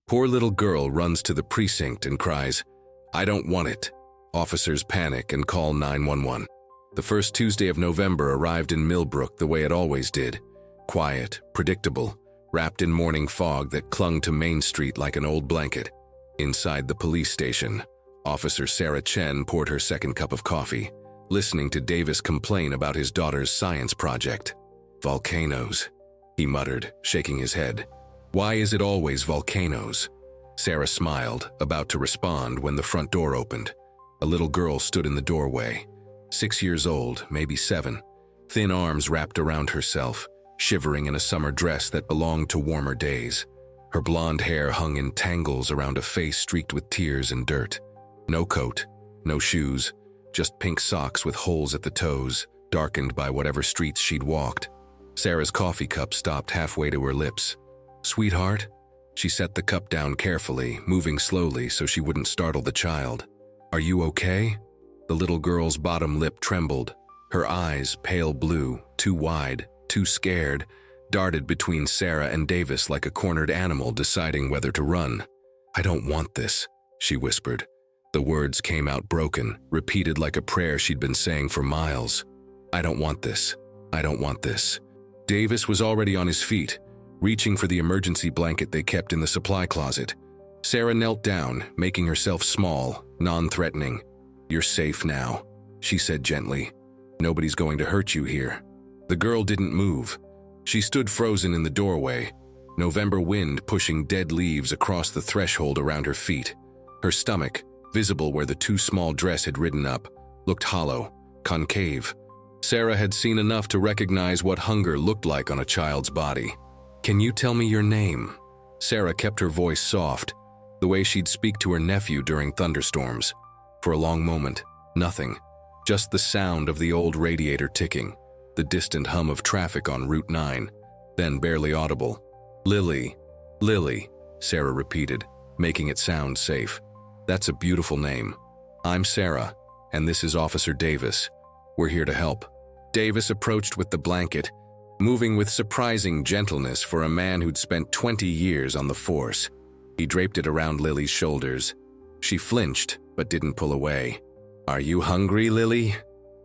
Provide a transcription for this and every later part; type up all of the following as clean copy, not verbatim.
Poor little girl runs to the precinct and cries, "I don't want it." Officers panic and call 911. The first Tuesday of November arrived in Millbrook the way it always did. Quiet, predictable, wrapped in morning fog that clung to Main Street like an old blanket. Inside the police station, Officer Sarah Chen poured her second cup of coffee, listening to Davis complain about his daughter's science project. "Volcanoes," he muttered, shaking his head. "Why is it always volcanoes?" Sarah smiled, about to respond when the front door opened. A little girl stood in the doorway, 6 years old, maybe 7, thin arms wrapped around herself, shivering in a summer dress that belonged to warmer days. Her blonde hair hung in tangles around a face streaked with tears and dirt. No coat, no shoes, just pink socks with holes at the toes, darkened by whatever streets she'd walked. Sarah's coffee cup stopped halfway to her lips. "Sweetheart?" She set the cup down carefully, moving slowly so she wouldn't startle the child. "Are you okay?" The little girl's bottom lip trembled. Her eyes, pale blue, too wide, too scared, darted between Sarah and Davis like a cornered animal deciding whether to run. "I don't want this," she whispered. The words came out broken, repeated like a prayer she'd been saying for miles. "I don't want this. I don't want this." Davis was already on his feet, reaching for the emergency blanket they kept in the supply closet. Sarah knelt down, making herself small, non-threatening. "You're safe now," she said gently. "Nobody's going to hurt you here." The girl didn't move. She stood frozen in the doorway, November wind pushing dead leaves across the threshold around her feet. Her stomach, visible where the too small dress had ridden up, looked hollow, concave. Sarah had seen enough to recognize what hunger looked like on a child's body. "Can you tell me your name?" Sarah kept her voice soft, the way she'd speak to her nephew during thunderstorms. For a long moment, nothing. Just the sound of the old radiator ticking, the distant hum of traffic on Route 9, then barely audible. "Lily, Lily," Sarah repeated, making it sound safe. "That's a beautiful name. I'm Sarah, and this is Officer Davis. We're here to help." Davis approached with the blanket, moving with surprising gentleness for a man who'd spent 20 years on the force. He draped it around Lily's shoulders. She flinched, but didn't pull away. "Are you hungry, Lily?"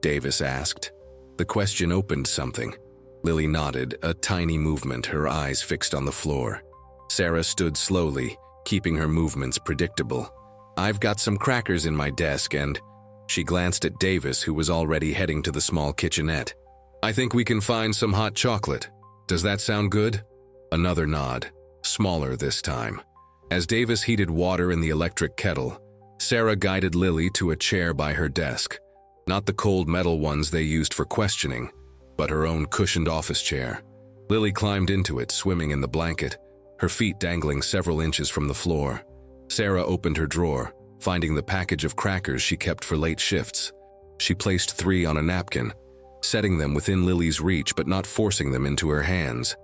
Davis asked. The question opened something. Lily nodded, a tiny movement, her eyes fixed on the floor. Sarah stood slowly, keeping her movements predictable. "I've got some crackers in my desk and—" She glanced at Davis, who was already heading to the small kitchenette. "I think we can find some hot chocolate. Does that sound good?" Another nod, smaller this time. As Davis heated water in the electric kettle, Sarah guided Lily to a chair by her desk. Not the cold metal ones they used for questioning, but her own cushioned office chair. Lily climbed into it, swimming in the blanket, her feet dangling several inches from the floor. Sarah opened her drawer, finding the package of crackers she kept for late shifts. She placed 3 on a napkin, setting them within Lily's reach but not forcing them into her hands.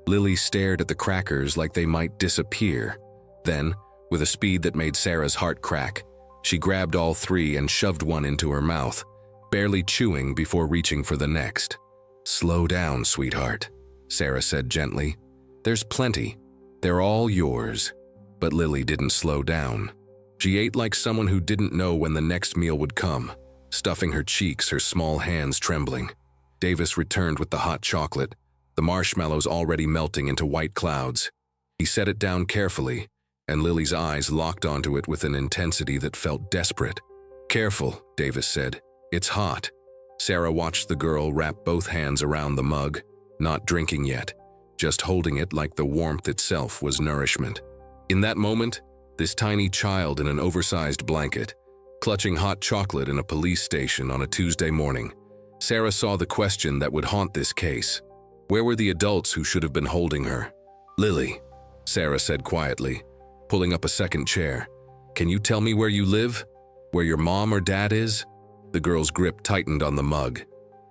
Lily stared at the crackers like they might disappear. Then, with a speed that made Sarah's heart crack, she grabbed all 3 and shoved one into her mouth, barely chewing before reaching for the next. "Slow down, sweetheart," Sarah said gently. "There's plenty. They're all yours." But Lily didn't slow down. She ate like someone who didn't know when the next meal would come, stuffing her cheeks, her small hands trembling. Davis returned with the hot chocolate, the marshmallows already melting into white clouds. He set it down carefully, and Lily's eyes locked onto it with an intensity that felt desperate. "Careful," Davis said. "It's hot." Sarah watched the girl wrap both hands around the mug, not drinking yet, just holding it like the warmth itself was nourishment. In that moment, this tiny child in an oversized blanket, clutching hot chocolate in a police station on a Tuesday morning, Sarah saw the question that would haunt this case. Where were the adults who should have been holding her? "Lily," Sarah said quietly, pulling up a second chair, "can you tell me where you live? Where your mom or dad is?" The girl's grip tightened on the mug.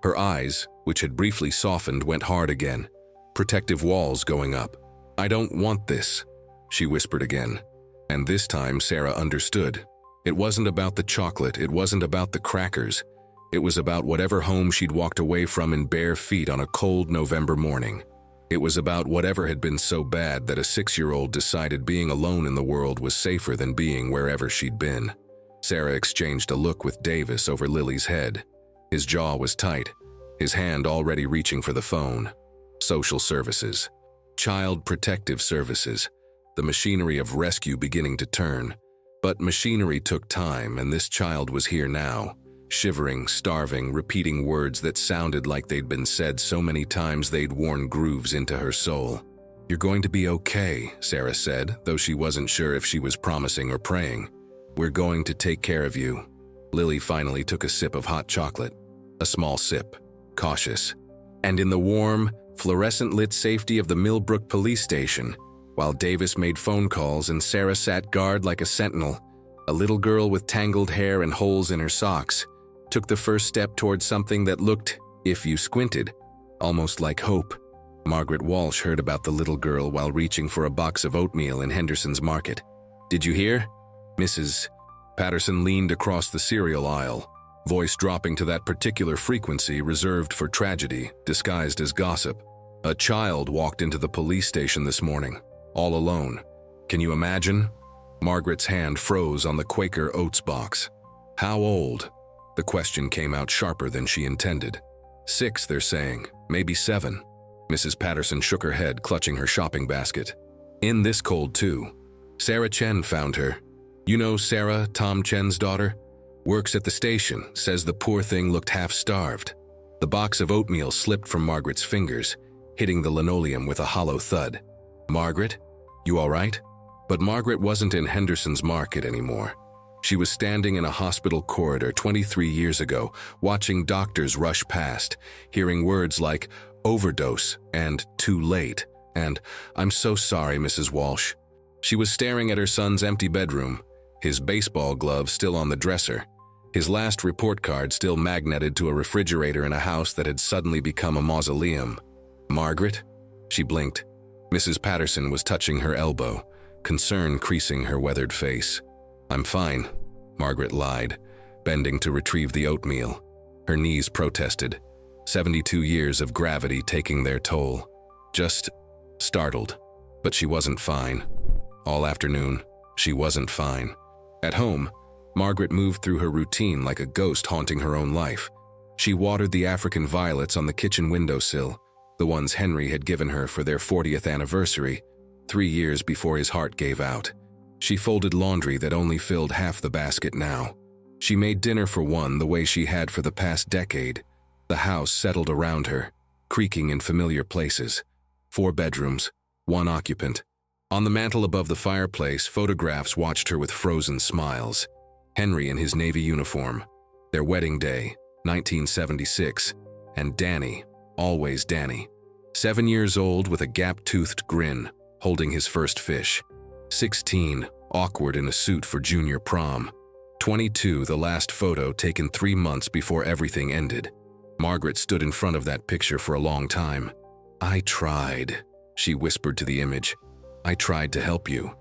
Her eyes, which had briefly softened, went hard again, protective walls going up. "I don't want this," she whispered again. And this time Sarah understood. It wasn't about the chocolate, it wasn't about the crackers. It was about whatever home she'd walked away from in bare feet on a cold November morning. It was about whatever had been so bad that a 6-year-old decided being alone in the world was safer than being wherever she'd been. Sarah exchanged a look with Davis over Lily's head. His jaw was tight, his hand already reaching for the phone. Social services. Child Protective Services. The machinery of rescue beginning to turn. But machinery took time, and this child was here now, shivering, starving, repeating words that sounded like they'd been said so many times they'd worn grooves into her soul. "You're going to be okay," Sarah said, though she wasn't sure if she was promising or praying. "We're going to take care of you." Lily finally took a sip of hot chocolate. A small sip, cautious. And in the warm, fluorescent-lit safety of the Millbrook police station, while Davis made phone calls and Sarah sat guard like a sentinel, a little girl with tangled hair and holes in her socks took the first step towards something that looked, if you squinted, almost like hope. Margaret Walsh heard about the little girl while reaching for a box of oatmeal in Henderson's Market. "Did you hear?" Mrs. Patterson leaned across the cereal aisle, voice dropping to that particular frequency reserved for tragedy, disguised as gossip. "A child walked into the police station this morning, all alone. Can you imagine?" Margaret's hand froze on the Quaker Oats box. "How old?" The question came out sharper than she intended. 6, they're saying, maybe 7. Mrs. Patterson shook her head, clutching her shopping basket. "In this cold, too. Sarah Chen found her. You know Sarah, Tom Chen's daughter? Works at the station, says the poor thing looked half-starved." The box of oatmeal slipped from Margaret's fingers, hitting the linoleum with a hollow thud. "Margaret, you all right?" But Margaret wasn't in Henderson's Market anymore. She was standing in a hospital corridor 23 years ago, watching doctors rush past, hearing words like overdose and too late and "I'm so sorry, Mrs. Walsh." She was staring at her son's empty bedroom, his baseball glove still on the dresser, his last report card still magneted to a refrigerator in a house that had suddenly become a mausoleum. "Margaret?" She blinked. Mrs. Patterson was touching her elbow, concern creasing her weathered face. "I'm fine," Margaret lied, bending to retrieve the oatmeal. Her knees protested, 72 years of gravity taking their toll. Just startled, but she wasn't fine. All afternoon, she wasn't fine. At home, Margaret moved through her routine like a ghost haunting her own life. She watered the African violets on the kitchen windowsill, the ones Henry had given her for their 40th anniversary, 3 years before his heart gave out. She folded laundry that only filled half the basket now. She made dinner for one the way she had for the past decade. The house settled around her, creaking in familiar places. 4 bedrooms, 1 occupant. On the mantel above the fireplace, photographs watched her with frozen smiles. Henry in his Navy uniform, their wedding day, 1976, and Danny, always Danny. 7 years old with a gap-toothed grin, holding his first fish. 16, awkward in a suit for junior prom. 22, the last photo taken 3 months before everything ended. Margaret stood in front of that picture for a long time. "I tried," she whispered to the image. "I tried to help you,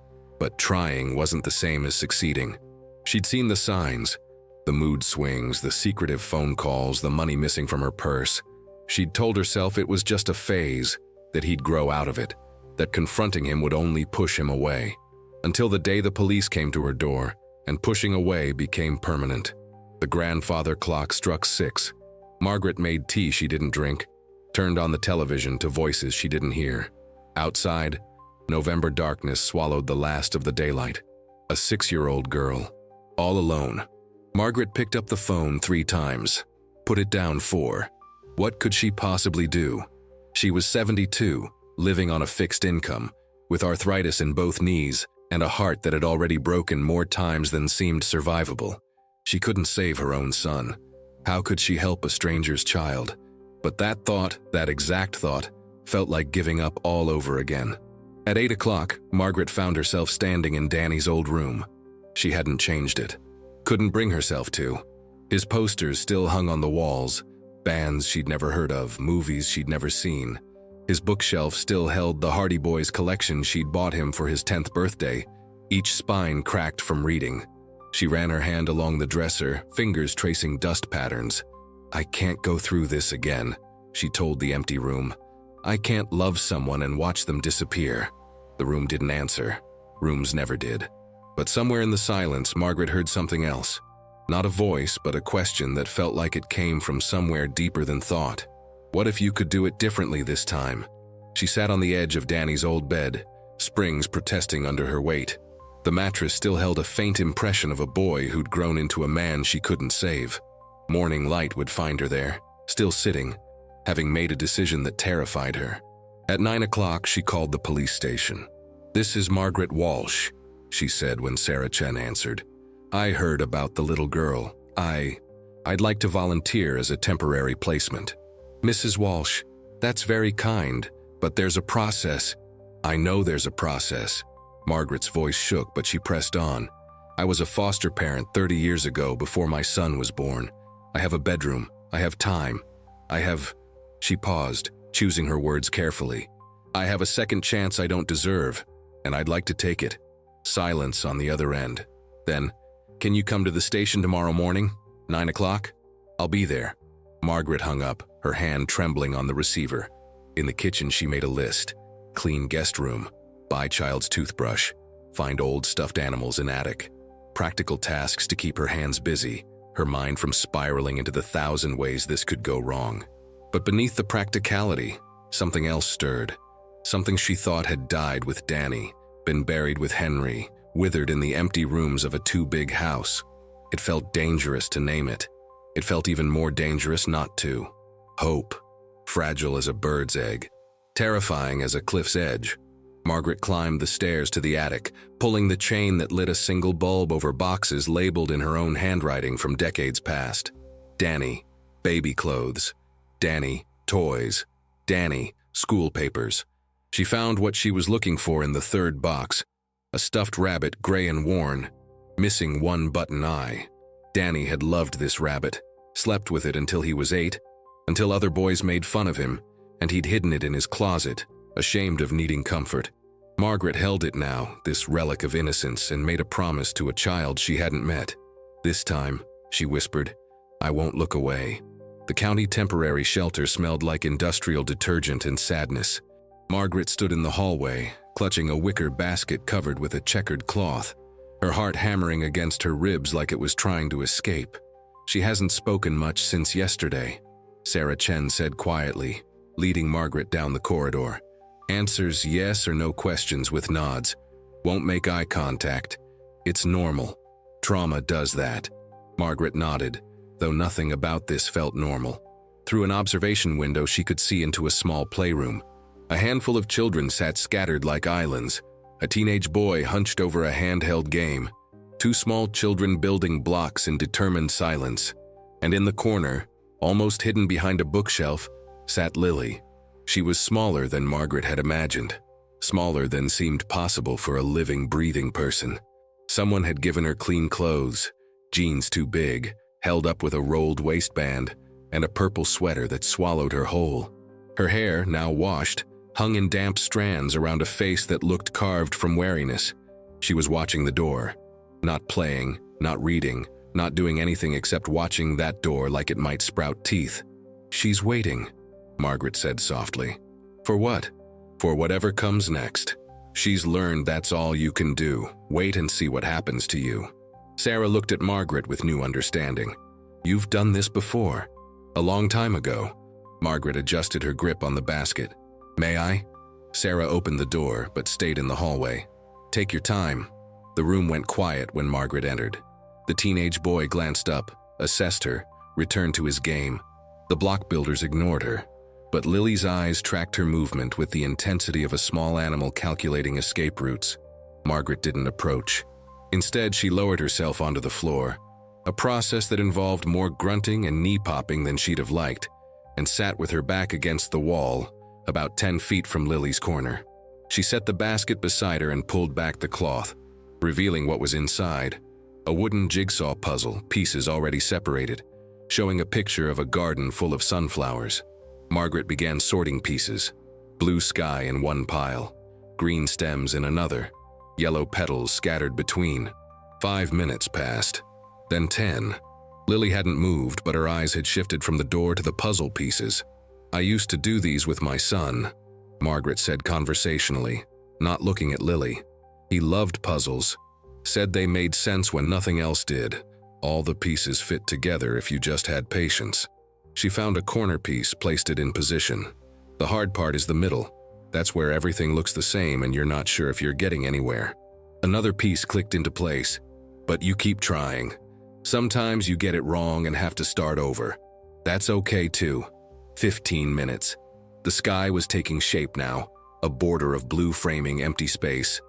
but trying wasn't the same as succeeding." She'd seen the signs, the mood swings, the secretive phone calls, the money missing from her purse. She'd told herself it was just a phase, that he'd grow out of it, that confronting him would only push him away. Until the day the police came to her door, and pushing away became permanent. The grandfather clock struck 6. Margaret made tea she didn't drink, turned on the television to voices she didn't hear. Outside, November darkness swallowed the last of the daylight. A 6-year-old girl, all alone. Margaret picked up the phone 3 times, put it down 4. What could she possibly do? She was 72, living on a fixed income, with arthritis in both knees and a heart that had already broken more times than seemed survivable. She couldn't save her own son. How could she help a stranger's child? But that thought, that exact thought, felt like giving up all over again. At 8 o'clock, Margaret found herself standing in Danny's old room. She hadn't changed it. Couldn't bring herself to. His posters still hung on the walls, bands she'd never heard of, movies she'd never seen. His bookshelf still held the Hardy Boys collection she'd bought him for his 10th birthday, each spine cracked from reading. She ran her hand along the dresser, fingers tracing dust patterns. "I can't go through this again," she told the empty room. I can't love someone and watch them disappear. The room didn't answer. Rooms never did. But somewhere in the silence, Margaret heard something else. Not a voice, but a question that felt like it came from somewhere deeper than thought. What if you could do it differently this time? She sat on the edge of Danny's old bed, springs protesting under her weight. The mattress still held a faint impression of a boy who'd grown into a man she couldn't save. Morning light would find her there, still sitting, having made a decision that terrified her. At 9 o'clock, she called the police station. "This is Margaret Walsh," she said when Sarah Chen answered. "I heard about the little girl. I'd like to volunteer as a temporary placement." "Mrs. Walsh, that's very kind, but there's a process." "I know there's a process." Margaret's voice shook, but she pressed on. "I was a foster parent 30 years ago before my son was born. I have a bedroom. I have time. I have..." She paused, choosing her words carefully. "I have a second chance I don't deserve, and I'd like to take it." Silence on the other end. Then, "Can you come to the station tomorrow morning? 9 o'clock? I'll be there." Margaret hung up, her hand trembling on the receiver. In the kitchen, she made a list. Clean guest room. Buy child's toothbrush. Find old stuffed animals in attic. Practical tasks to keep her hands busy, her mind from spiraling into the 1,000 ways this could go wrong. But beneath the practicality, something else stirred. Something she thought had died with Danny, been buried with Henry, withered in the empty rooms of a too-big house. It felt dangerous to name it. It felt even more dangerous not to. Hope. Fragile as a bird's egg. Terrifying as a cliff's edge. Margaret climbed the stairs to the attic, pulling the chain that lit a single bulb over boxes labeled in her own handwriting from decades past. Danny, baby clothes. Danny, toys. Danny, school papers. She found what she was looking for in the third box. A stuffed rabbit, gray and worn, missing one button eye. Danny had loved this rabbit, slept with it until he was 8, until other boys made fun of him, and he'd hidden it in his closet, ashamed of needing comfort. Margaret held it now, this relic of innocence, and made a promise to a child she hadn't met. "This time," she whispered, "I won't look away." The county temporary shelter smelled like industrial detergent and sadness. Margaret stood in the hallway, clutching a wicker basket covered with a checkered cloth, her heart hammering against her ribs like it was trying to escape. "She hasn't spoken much since yesterday," Sarah Chen said quietly, leading Margaret down the corridor. "Answers yes or no questions with nods. Won't make eye contact. It's normal. Trauma does that." Margaret nodded, though nothing about this felt normal. Through an observation window, she could see into a small playroom. A handful of children sat scattered like islands. A teenage boy hunched over a handheld game. 2 small children building blocks in determined silence. And in the corner, almost hidden behind a bookshelf, sat Lily. She was smaller than Margaret had imagined. Smaller than seemed possible for a living, breathing person. Someone had given her clean clothes, jeans too big, held up with a rolled waistband, and a purple sweater that swallowed her whole. Her hair, now washed, hung in damp strands around a face that looked carved from wariness. She was watching the door. Not playing, not reading, not doing anything except watching that door like it might sprout teeth. "She's waiting," Margaret said softly. "For what?" "For whatever comes next. She's learned that's all you can do. Wait and see what happens to you." Sarah looked at Margaret with new understanding. "You've done this before." "A long time ago." Margaret adjusted her grip on the basket. "May I?" Sarah opened the door, but stayed in the hallway. "Take your time." The room went quiet when Margaret entered. The teenage boy glanced up, assessed her, returned to his game. The block builders ignored her, but Lily's eyes tracked her movement with the intensity of a small animal calculating escape routes. Margaret didn't approach. Instead, she lowered herself onto the floor, a process that involved more grunting and knee-popping than she'd have liked, and sat with her back against the wall, about 10 feet from Lily's corner. She set the basket beside her and pulled back the cloth, revealing what was inside. A wooden jigsaw puzzle, pieces already separated, showing a picture of a garden full of sunflowers. Margaret began sorting pieces. Blue sky in one pile, green stems in another, yellow petals scattered between. 5 minutes passed, then 10. Lily hadn't moved, but her eyes had shifted from the door to the puzzle pieces. I used to do these with my son, Margaret said conversationally, not looking at Lily. He loved puzzles, said they made sense when nothing else did. All the pieces fit together if you just had patience. She found a corner piece, placed it in position. The hard part is the middle. That's where everything looks the same and you're not sure if you're getting anywhere. Another piece clicked into place, but you keep trying. Sometimes you get it wrong and have to start over. That's okay too. 15 minutes. The sky was taking shape now, a border of blue framing empty space.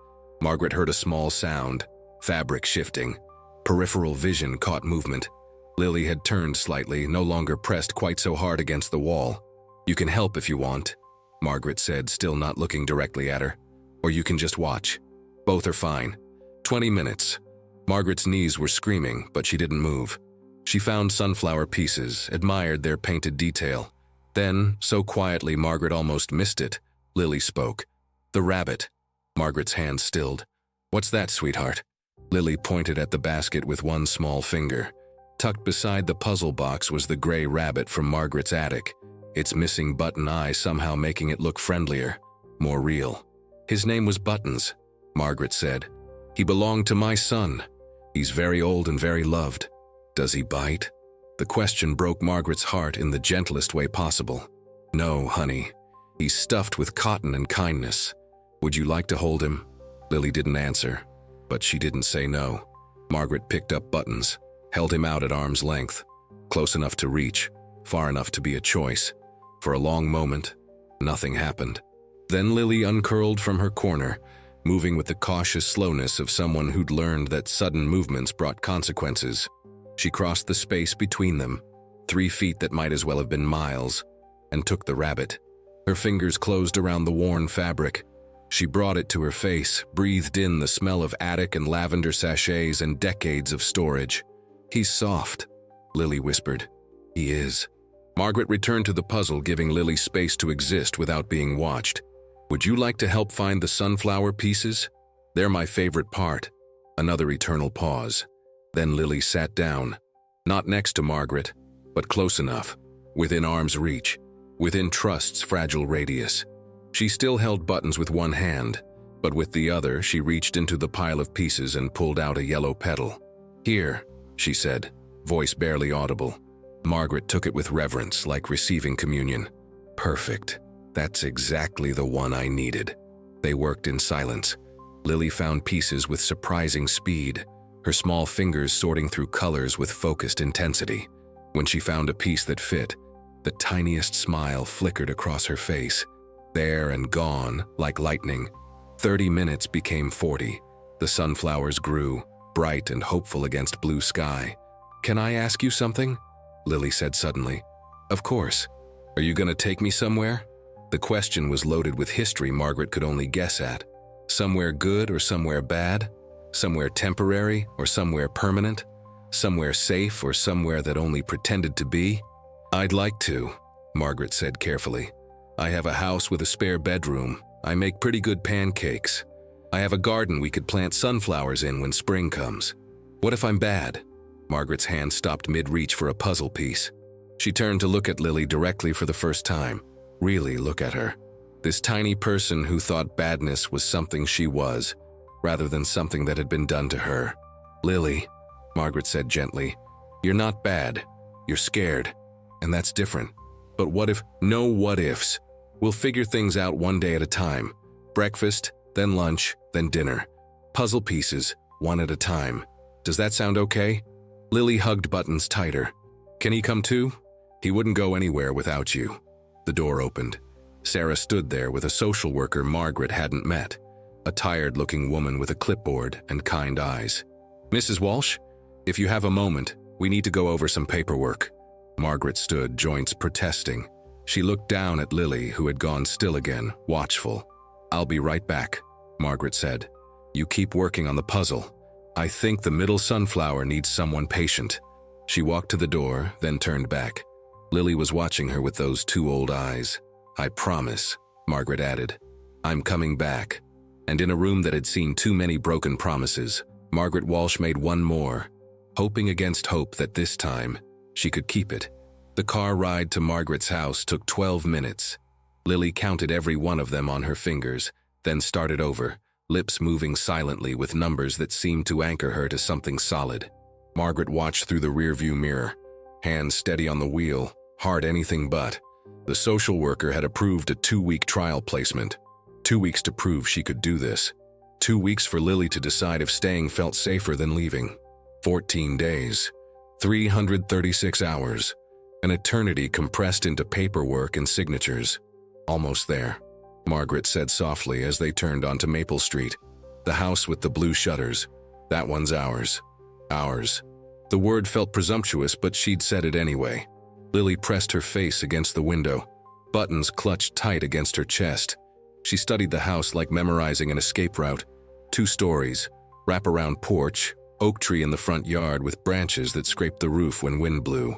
Margaret heard a small sound, fabric shifting. Peripheral vision caught movement. Lily had turned slightly, no longer pressed quite so hard against the wall. You can help if you want, Margaret said, still not looking directly at her. Or you can just watch. Both are fine. 20 minutes. Margaret's knees were screaming, but she didn't move. She found sunflower pieces, admired their painted detail. Then, so quietly Margaret almost missed it, Lily spoke. The rabbit. Margaret's hand stilled. What's that, sweetheart? Lily pointed at the basket with one small finger. Tucked beside the puzzle box was the gray rabbit from Margaret's attic, its missing button eye somehow making it look friendlier, more real. His name was Buttons, Margaret said. He belonged to my son. He's very old and very loved. Does he bite? The question broke Margaret's heart in the gentlest way possible. No, honey. He's stuffed with cotton and kindness. Would you like to hold him? Lily didn't answer, but she didn't say no. Margaret picked up Buttons, held him out at arm's length, close enough to reach, far enough to be a choice. For a long moment, nothing happened. Then Lily uncurled from her corner, moving with the cautious slowness of someone who'd learned that sudden movements brought consequences. She crossed the space between them, 3 feet that might as well have been miles, and took the rabbit. Her fingers closed around the worn fabric. She brought it to her face, breathed in the smell of attic and lavender sachets and decades of storage. He's soft, Lily whispered. He is. Margaret returned to the puzzle, giving Lily space to exist without being watched. Would you like to help find the sunflower pieces? They're my favorite part. Another eternal pause. Then Lily sat down, not next to Margaret, but close enough, within arm's reach, within trust's fragile radius. She still held Buttons with one hand, but with the other she reached into the pile of pieces and pulled out a yellow petal. Here, she said, voice barely audible. Margaret took it with reverence, like receiving communion. Perfect. That's exactly the one I needed. They worked in silence. Lily found pieces with surprising speed, her small fingers sorting through colors with focused intensity. When she found a piece that fit, the tiniest smile flickered across her face. There and gone, like lightning. 30 minutes became 40. The sunflowers grew, bright and hopeful against blue sky. Can I ask you something? Lily said suddenly. Of course. Are you going to take me somewhere? The question was loaded with history Margaret could only guess at. Somewhere good or somewhere bad? Somewhere temporary or somewhere permanent? Somewhere safe or somewhere that only pretended to be? I'd like to, Margaret said carefully. I have a house with a spare bedroom. I make pretty good pancakes. I have a garden we could plant sunflowers in when spring comes. What if I'm bad? Margaret's hand stopped mid-reach for a puzzle piece. She turned to look at Lily directly for the first time. Really look at her. This tiny person who thought badness was something she was, rather than something that had been done to her. Lily, Margaret said gently, you're not bad. You're scared. And that's different. But what if? No what ifs. We'll figure things out one day at a time. Breakfast, then lunch, then dinner. Puzzle pieces, one at a time. Does that sound okay? Lily hugged Buttons tighter. Can he come too? He wouldn't go anywhere without you. The door opened. Sarah stood there with a social worker Margaret hadn't met, a tired-looking woman with a clipboard and kind eyes. Mrs. Walsh, if you have a moment, we need to go over some paperwork. Margaret stood, joints protesting. She looked down at Lily, who had gone still again, watchful. I'll be right back, Margaret said. You keep working on the puzzle. I think the middle sunflower needs someone patient. She walked to the door, then turned back. Lily was watching her with those 2 old eyes. I promise, Margaret added. I'm coming back. And in a room that had seen too many broken promises, Margaret Walsh made one more, hoping against hope that this time she could keep it. The car ride to Margaret's house took 12 minutes. Lily counted every one of them on her fingers, then started over, lips moving silently with numbers that seemed to anchor her to something solid. Margaret watched through the rearview mirror, hands steady on the wheel, heart anything but. The social worker had approved a 2-week trial placement. 2 weeks to prove she could do this. 2 weeks for Lily to decide if staying felt safer than leaving. 14 days. 336 hours. An eternity compressed into paperwork and signatures. Almost there, Margaret said softly as they turned onto Maple Street. The house with the blue shutters. That one's ours. Ours. The word felt presumptuous, but she'd said it anyway. Lily pressed her face against the window. Buttons clutched tight against her chest. She studied the house like memorizing an escape route. 2 stories, wraparound porch, oak tree in the front yard with branches that scraped the roof when wind blew.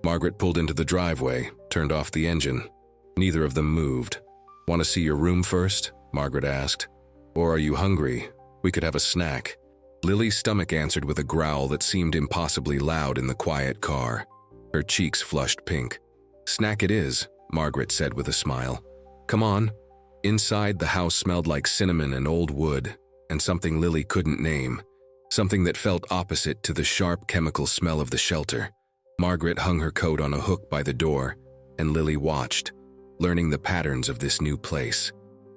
Margaret pulled into the driveway, turned off the engine. Neither of them moved. "Want to see your room first?" Margaret asked. "Or are you hungry? We could have a snack." Lily's stomach answered with a growl that seemed impossibly loud in the quiet car. Her cheeks flushed pink. "Snack it is," Margaret said with a smile. "Come on." Inside, the house smelled like cinnamon and old wood, and something Lily couldn't name. Something that felt opposite to the sharp chemical smell of the shelter. Margaret hung her coat on a hook by the door, and Lily watched, learning the patterns of this new place.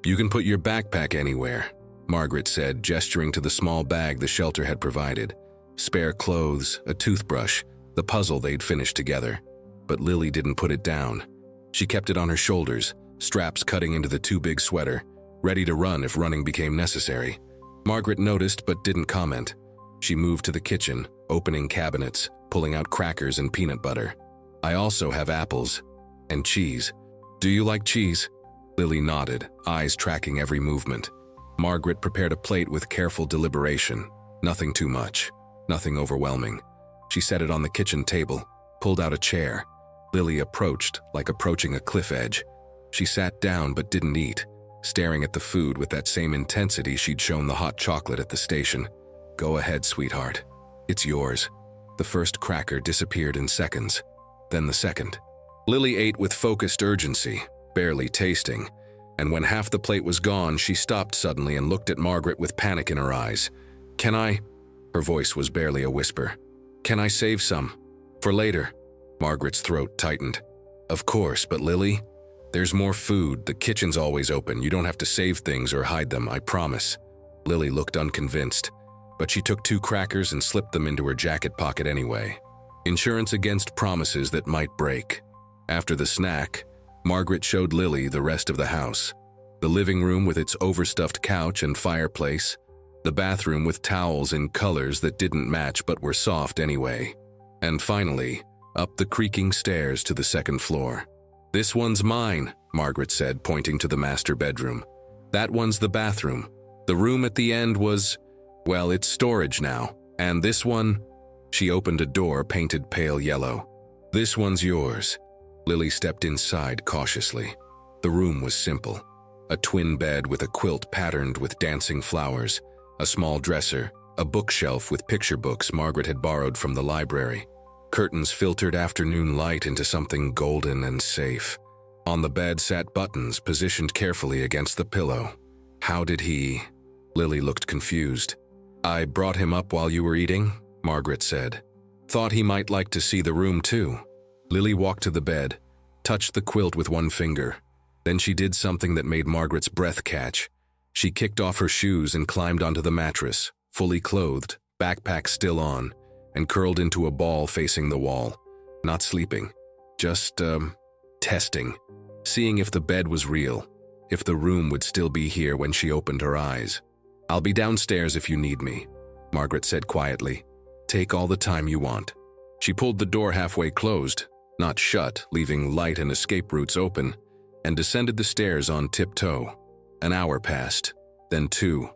"You can put your backpack anywhere," Margaret said, gesturing to the small bag the shelter had provided. Spare clothes, a toothbrush, the puzzle they'd finished together. But Lily didn't put it down. She kept it on her shoulders, straps cutting into the too big sweater, ready to run if running became necessary. Margaret noticed but didn't comment. She moved to the kitchen, opening cabinets, pulling out crackers and peanut butter. "I also have apples. And cheese. Do you like cheese?" Lily nodded, eyes tracking every movement. Margaret prepared a plate with careful deliberation. Nothing too much. Nothing overwhelming. She set it on the kitchen table, pulled out a chair. Lily approached, like approaching a cliff edge. She sat down but didn't eat, staring at the food with that same intensity she'd shown the hot chocolate at the station. "Go ahead, sweetheart. It's yours." The first cracker disappeared in seconds, then the second. Lily ate with focused urgency, barely tasting, and when half the plate was gone, she stopped suddenly and looked at Margaret with panic in her eyes. "Can I?" Her voice was barely a whisper. "Can I save some? For later?" Margaret's throat tightened. "Of course, but Lily, there's more food. The kitchen's always open. You don't have to save things or hide them, I promise." Lily looked unconvinced, but she took 2 crackers and slipped them into her jacket pocket anyway. Insurance against promises that might break. After the snack, Margaret showed Lily the rest of the house. The living room with its overstuffed couch and fireplace. The bathroom with towels in colors that didn't match but were soft anyway. And finally, up the creaking stairs to the second floor. "This one's mine," Margaret said, pointing to the master bedroom. "That one's the bathroom. The room at the end was, well, it's storage now. And this one," she opened a door painted pale yellow. "This one's yours." Lily stepped inside cautiously. The room was simple. A twin bed with a quilt patterned with dancing flowers, a small dresser, a bookshelf with picture books Margaret had borrowed from the library. Curtains filtered afternoon light into something golden and safe. On the bed sat Buttons, positioned carefully against the pillow. "How did he?" Lily looked confused. "I brought him up while you were eating," Margaret said. "Thought he might like to see the room too." Lily walked to the bed, touched the quilt with one finger. Then she did something that made Margaret's breath catch. She kicked off her shoes and climbed onto the mattress, fully clothed, backpack still on, and curled into a ball facing the wall. Not sleeping, just, testing. Seeing if the bed was real, if the room would still be here when she opened her eyes. "I'll be downstairs if you need me," Margaret said quietly. "Take all the time you want." She pulled the door halfway closed, not shut, leaving light and escape routes open, and descended the stairs on tiptoe. An hour passed, then 2.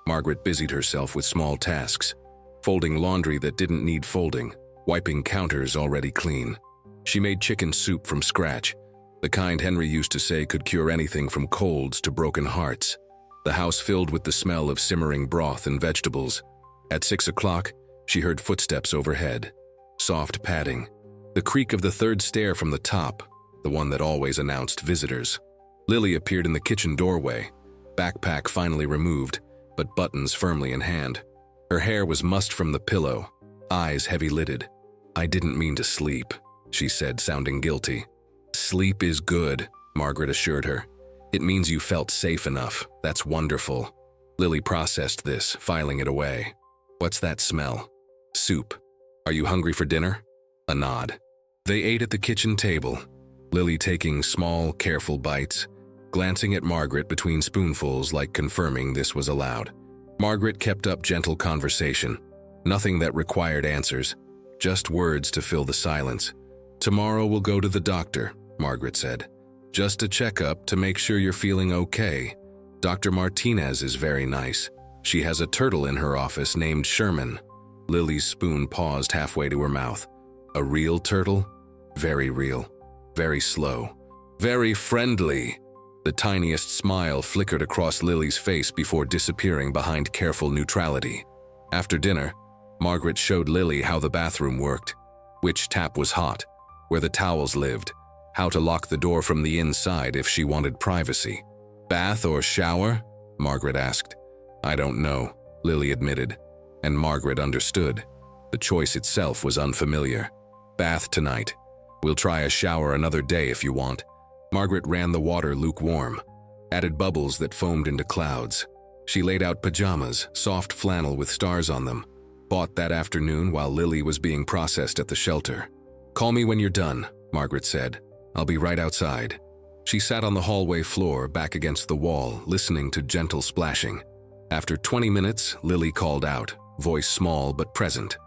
Margaret busied herself with small tasks, folding laundry that didn't need folding, wiping counters already clean. She made chicken soup from scratch, the kind Henry used to say could cure anything from colds to broken hearts. The house filled with the smell of simmering broth and vegetables. At 6 o'clock, she heard footsteps overhead. Soft padding. The creak of the third stair from the top, the one that always announced visitors. Lily appeared in the kitchen doorway, backpack finally removed, but buttons firmly in hand. Her hair was mussed from the pillow, eyes heavy-lidded. "I didn't mean to sleep," she said, sounding guilty. "Sleep is good," Margaret assured her. "It means you felt safe enough. That's wonderful." Lily processed this, filing it away. "What's that smell?" "Soup. Are you hungry for dinner?" A nod. They ate at the kitchen table, Lily taking small, careful bites, glancing at Margaret between spoonfuls like confirming this was allowed. Margaret kept up gentle conversation, nothing that required answers, just words to fill the silence. "Tomorrow we'll go to the doctor," Margaret said. "Just a checkup to make sure you're feeling okay. Dr. Martinez is very nice. She has a turtle in her office named Sherman." Lily's spoon paused halfway to her mouth. "A real turtle?" "Very real. Very slow. Very friendly." The tiniest smile flickered across Lily's face before disappearing behind careful neutrality. After dinner, Margaret showed Lily how the bathroom worked, which tap was hot, where the towels lived, how to lock the door from the inside if she wanted privacy. "Bath or shower?" Margaret asked. "I don't know," Lily admitted, and Margaret understood. The choice itself was unfamiliar. "Bath tonight. We'll try a shower another day if you want." Margaret ran the water lukewarm, added bubbles that foamed into clouds. She laid out pajamas, soft flannel with stars on them, bought that afternoon while Lily was being processed at the shelter. "Call me when you're done," Margaret said. "I'll be right outside." She sat on the hallway floor, back against the wall, listening to gentle splashing. After 20 minutes, Lily called out, voice small but present.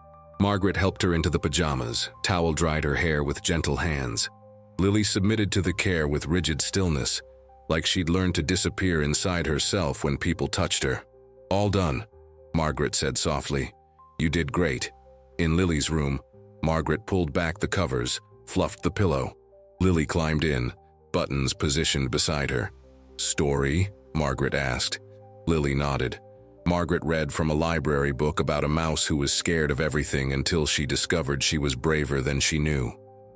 Margaret helped her into the pajamas, towel-dried her hair with gentle hands. Lily submitted to the care with rigid stillness, like she'd learned to disappear inside herself when people touched her. "All done," Margaret said softly. "You did great." In Lily's room, Margaret pulled back the covers, fluffed the pillow. Lily climbed in, buttons positioned beside her. "Story?" Margaret asked. Lily nodded. Margaret read from a library book about a mouse who was scared of everything until she discovered she was braver than she knew.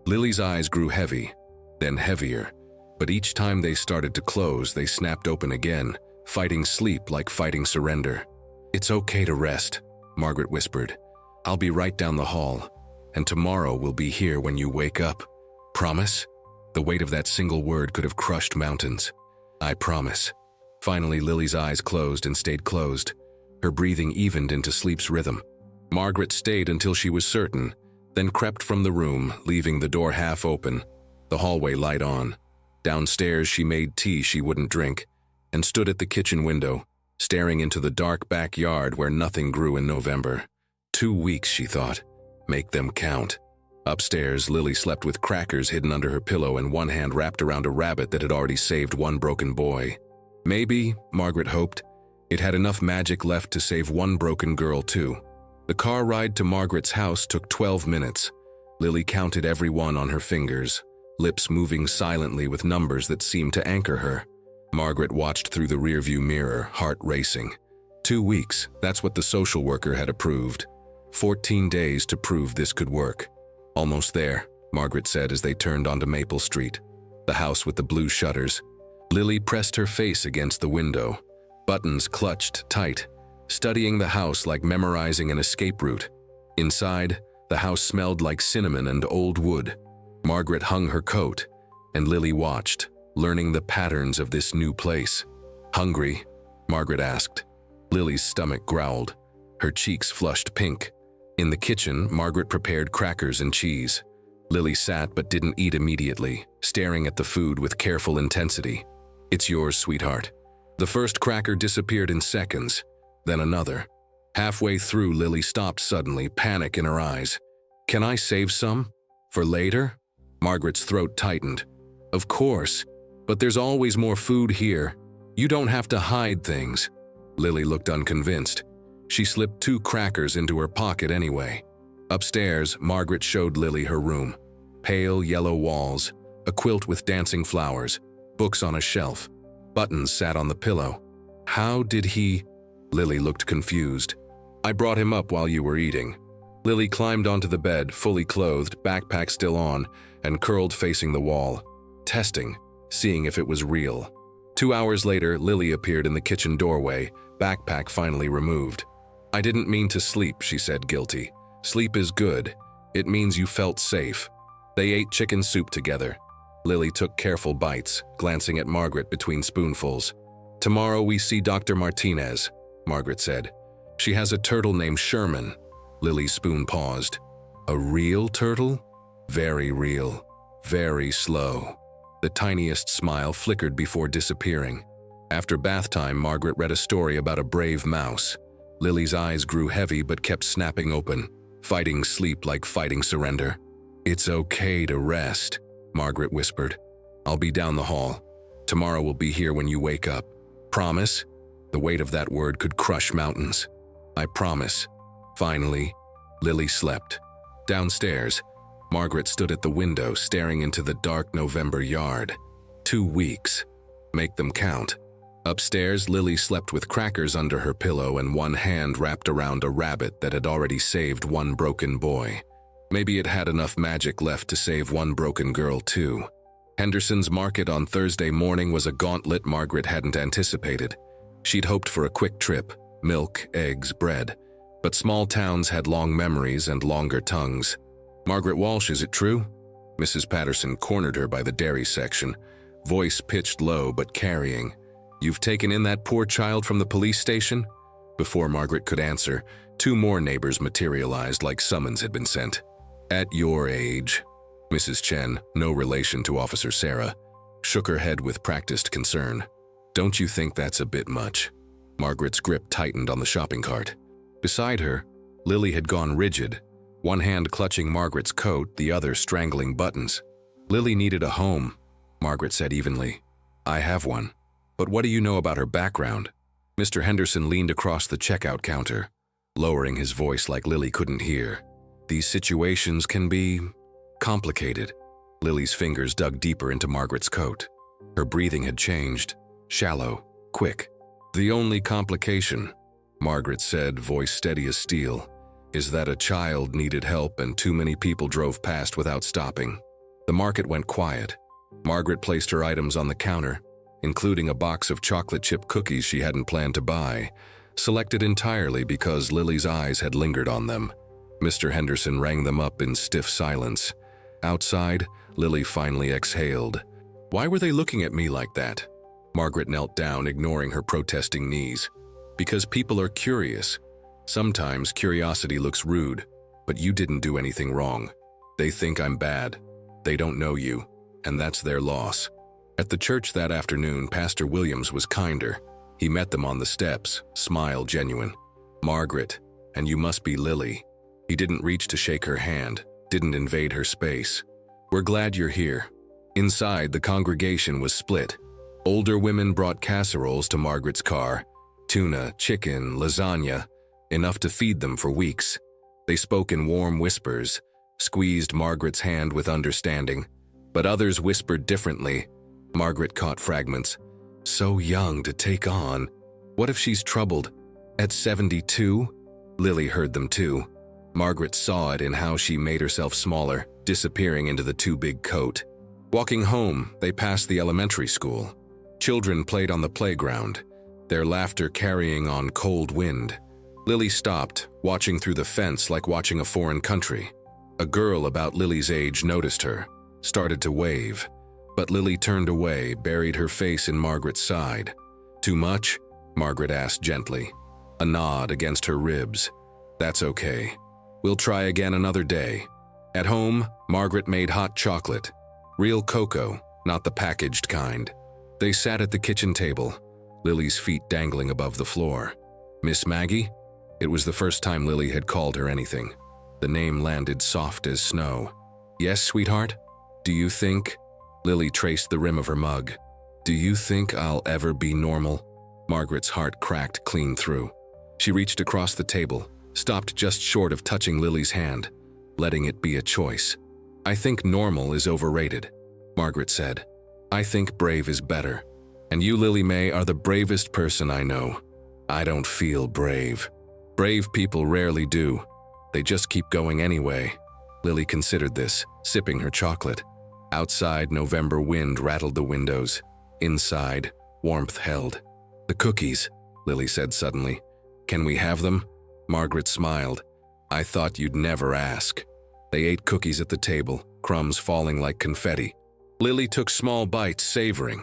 Lily's eyes grew heavy, then heavier, but each time they started to close, they snapped open again, fighting sleep like fighting surrender. "It's okay to rest," Margaret whispered. "I'll be right down the hall, and tomorrow we'll be here when you wake up. Promise?" The weight of that single word could have crushed mountains. "I promise." Finally, Lily's eyes closed and stayed closed. Her breathing evened into sleep's rhythm. Margaret stayed until she was certain, then crept from the room, leaving the door half open, the hallway light on. Downstairs, she made tea she wouldn't drink, and stood at the kitchen window, staring into the dark backyard where nothing grew in November. 2 weeks, she thought. Make them count. Upstairs, Lily slept with crackers hidden under her pillow and one hand wrapped around a rabbit that had already saved one broken boy. Maybe, Margaret hoped, it had enough magic left to save one broken girl too. The car ride to Margaret's house took 12 minutes. Lily counted every one on her fingers, lips moving silently with numbers that seemed to anchor her. Margaret watched through the rearview mirror, heart racing. 2 weeks, that's what the social worker had approved. 14 days to prove this could work. "Almost there," Margaret said as they turned onto Maple Street, the house with the blue shutters. Lily pressed her face against the window, buttons clutched tight, studying the house like memorizing an escape route. Inside, the house smelled like cinnamon and old wood. Margaret hung her coat, and Lily watched, learning the patterns of this new place. "Hungry?" Margaret asked. Lily's stomach growled. Her cheeks flushed pink. In the kitchen, Margaret prepared crackers and cheese. Lily sat but didn't eat immediately, staring at the food with careful intensity. "It's yours, sweetheart." The first cracker disappeared in seconds, then another. Halfway through, Lily stopped suddenly, panic in her eyes. "Can I save some? For later?" Margaret's throat tightened. "Of course, but there's always more food here. You don't have to hide things." Lily looked unconvinced. She slipped 2 crackers into her pocket anyway. Upstairs, Margaret showed Lily her room. Pale yellow walls, a quilt with dancing flowers, books on a shelf. Buttons sat on the pillow. "How did he?" Lily looked confused. "I brought him up while you were eating." Lily climbed onto the bed, fully clothed, backpack still on, and curled facing the wall, testing, seeing if it was real. 2 hours later, Lily appeared in the kitchen doorway, backpack finally removed. "I didn't mean to sleep," she said, guilty. "Sleep is good. It means you felt safe." They ate chicken soup together. Lily took careful bites, glancing at Margaret between spoonfuls. "Tomorrow we see Dr. Martinez," Margaret said. "She has a turtle named Sherman." Lily's spoon paused. "A real turtle?" "Very real. Very slow." The tiniest smile flickered before disappearing. After bath time, Margaret read a story about a brave mouse. Lily's eyes grew heavy but kept snapping open, fighting sleep like fighting surrender. "It's okay to rest," Margaret whispered. "I'll be down the hall. Tomorrow we'll be here when you wake up. Promise?" The weight of that word could crush mountains. "I promise." Finally, Lily slept. Downstairs, Margaret stood at the window staring into the dark November yard. 2 weeks. Make them count. Upstairs, Lily slept with crackers under her pillow and one hand wrapped around a rabbit that had already saved one broken boy. Maybe it had enough magic left to save one broken girl too. Henderson's Market on Thursday morning was a gauntlet Margaret hadn't anticipated. She'd hoped for a quick trip, milk, eggs, bread. But small towns had long memories and longer tongues. "Margaret Walsh, is it true?" Mrs. Patterson cornered her by the dairy section, voice pitched low but carrying. "You've taken in that poor child from the police station?" Before Margaret could answer, 2 more neighbors materialized like summons had been sent. "At your age," Mrs. Chen, no relation to Officer Sarah, shook her head with practiced concern. "Don't you think that's a bit much?" Margaret's grip tightened on the shopping cart. Beside her, Lily had gone rigid, one hand clutching Margaret's coat, the other strangling buttons. "Lily needed a home," Margaret said evenly. "I have one. But what do you know about her background?" Mr. Henderson leaned across the checkout counter, lowering his voice like Lily couldn't hear. "These situations can be complicated." Lily's fingers dug deeper into Margaret's coat. Her breathing had changed, shallow, quick. "The only complication," Margaret said, voice steady as steel, "is that a child needed help and too many people drove past without stopping." The market went quiet. Margaret placed her items on the counter, including a box of chocolate chip cookies she hadn't planned to buy, selected entirely because Lily's eyes had lingered on them. Mr. Henderson rang them up in stiff silence. Outside, Lily finally exhaled. "Why were they looking at me like that?" Margaret knelt down, ignoring her protesting knees. "Because people are curious. Sometimes curiosity looks rude, but you didn't do anything wrong. They think I'm bad. They don't know you, and that's their loss." At the church that afternoon, Pastor Williams was kinder. He met them on the steps, smile genuine. "Margaret, and you must be Lily." He didn't reach to shake her hand, didn't invade her space. "We're glad you're here." Inside, the congregation was split. Older women brought casseroles to Margaret's car. Tuna, chicken, lasagna, enough to feed them for weeks. They spoke in warm whispers, squeezed Margaret's hand with understanding, but others whispered differently. Margaret caught fragments. "So young to take on. What if she's troubled? At 72? Lily heard them too. Margaret saw it in how she made herself smaller, disappearing into the too big coat. Walking home, they passed the elementary school. Children played on the playground, their laughter carrying on cold wind. Lily stopped, watching through the fence like watching a foreign country. A girl about Lily's age noticed her, started to wave. But Lily turned away, buried her face in Margaret's side. "Too much?" Margaret asked gently. A nod against her ribs. "That's okay. We'll try again another day." At home, Margaret made hot chocolate. Real cocoa, not the packaged kind. They sat at the kitchen table, Lily's feet dangling above the floor. "Miss Maggie?" It was the first time Lily had called her anything. The name landed soft as snow. "Yes, sweetheart? Do you think?" Lily traced the rim of her mug. "Do you think I'll ever be normal?" Margaret's heart cracked clean through. She reached across the table, stopped just short of touching Lily's hand, letting it be a choice. "I think normal is overrated," Margaret said. "I think brave is better. And you, Lily May, are the bravest person I know." "I don't feel brave." "Brave people rarely do." They just keep going anyway. Lily considered this, sipping her chocolate. Outside, November wind rattled the windows. Inside, warmth held. "The cookies," Lily said suddenly. "Can we have them?" Margaret smiled. "I thought you'd never ask." They ate cookies at the table, crumbs falling like confetti. Lily took small bites, savoring,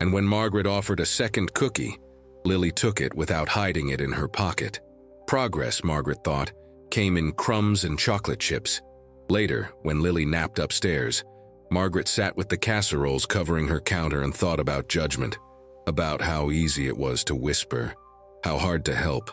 and when Margaret offered a second cookie, Lily took it without hiding it in her pocket. Progress, Margaret thought, came in crumbs and chocolate chips. Later, when Lily napped upstairs, Margaret sat with the casseroles covering her counter and thought about judgment, about how easy it was to whisper, how hard to help.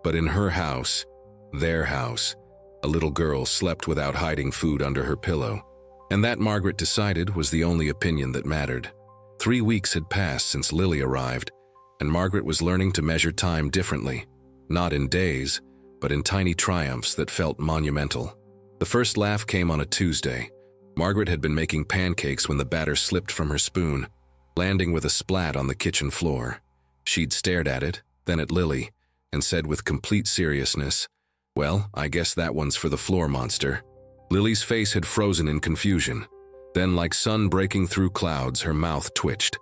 But in her house, their house, a little girl slept without hiding food under her pillow. And that, Margaret decided, was the only opinion that mattered. 3 weeks had passed since Lily arrived, and Margaret was learning to measure time differently, not in days, but in tiny triumphs that felt monumental. The first laugh came on a Tuesday. Margaret had been making pancakes when the batter slipped from her spoon, landing with a splat on the kitchen floor. She'd stared at it, then at Lily, and said with complete seriousness, "Well, I guess that one's for the floor monster." Lily's face had frozen in confusion. Then, like sun breaking through clouds, her mouth twitched.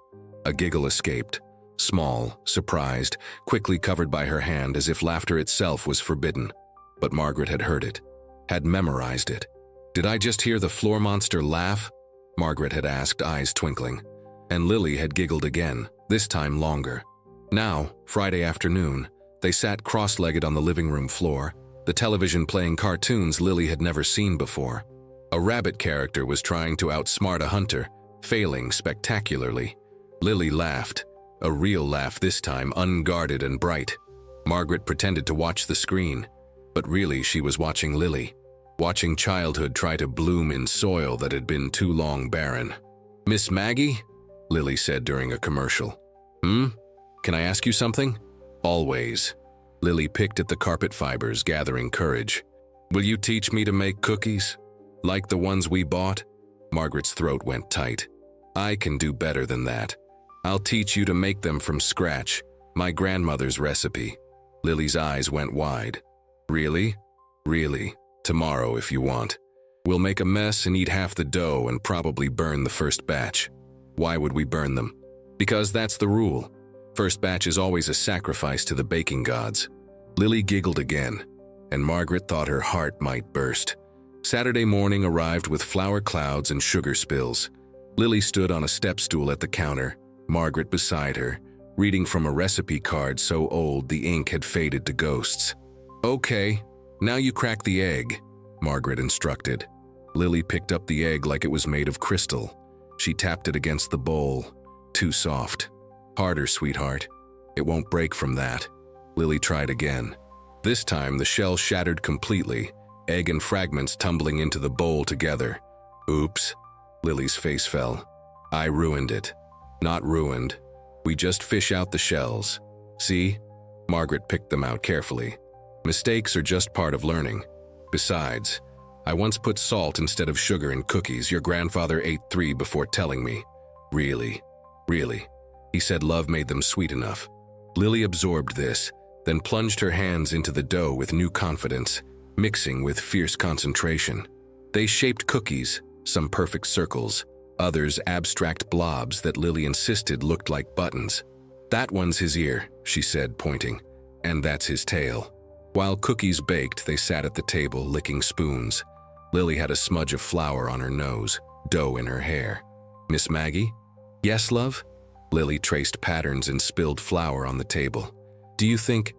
A giggle escaped, small, surprised, quickly covered by her hand as if laughter itself was forbidden. But Margaret had heard it, had memorized it. "Did I just hear the floor monster laugh?" Margaret had asked, eyes twinkling. And Lily had giggled again, this time longer. Now, Friday afternoon, they sat cross-legged on the living room floor, the television playing cartoons Lily had never seen before. A rabbit character was trying to outsmart a hunter, failing spectacularly. Lily laughed, a real laugh this time, unguarded and bright. Margaret pretended to watch the screen, but really she was watching Lily, watching childhood try to bloom in soil that had been too long barren. "Miss Maggie?" Lily said during a commercial. Can I ask you something?" "Always." Lily picked at the carpet fibers, gathering courage. "Will you teach me to make cookies? Like the ones we bought?" Margaret's throat went tight. "I can do better than that. I'll teach you to make them from scratch, my grandmother's recipe." Lily's eyes went wide. "Really?" "Really. Tomorrow if you want. We'll make a mess and eat half the dough and probably burn the first batch." "Why would we burn them?" "Because that's the rule. First batch is always a sacrifice to the baking gods." Lily giggled again, and Margaret thought her heart might burst. Saturday morning arrived with flour clouds and sugar spills. Lily stood on a step stool at the counter, Margaret beside her, reading from a recipe card so old the ink had faded to ghosts. "Okay, now you crack the egg," Margaret instructed. Lily picked up the egg like it was made of crystal. She tapped it against the bowl. Too soft. "Harder, sweetheart. It won't break from that." Lily tried again. This time the shell shattered completely, egg and fragments tumbling into the bowl together. "Oops." Lily's face fell. "I ruined it." "Not ruined. We just fish out the shells. See?" Margaret picked them out carefully. "Mistakes are just part of learning. Besides, I once put salt instead of sugar in cookies. Your grandfather ate 3 before telling me." "Really? Really?" He said love made them sweet enough. Lily absorbed this, then plunged her hands into the dough with new confidence, mixing with fierce concentration. They shaped cookies, some perfect circles, others abstract blobs that Lily insisted looked like buttons. "That one's his ear," she said, pointing, "and that's his tail." While cookies baked, they sat at the table, licking spoons. Lily had a smudge of flour on her nose, dough in her hair. "Miss Maggie?" "Yes, love?" Lily traced patterns in spilled flour on the table. Do you think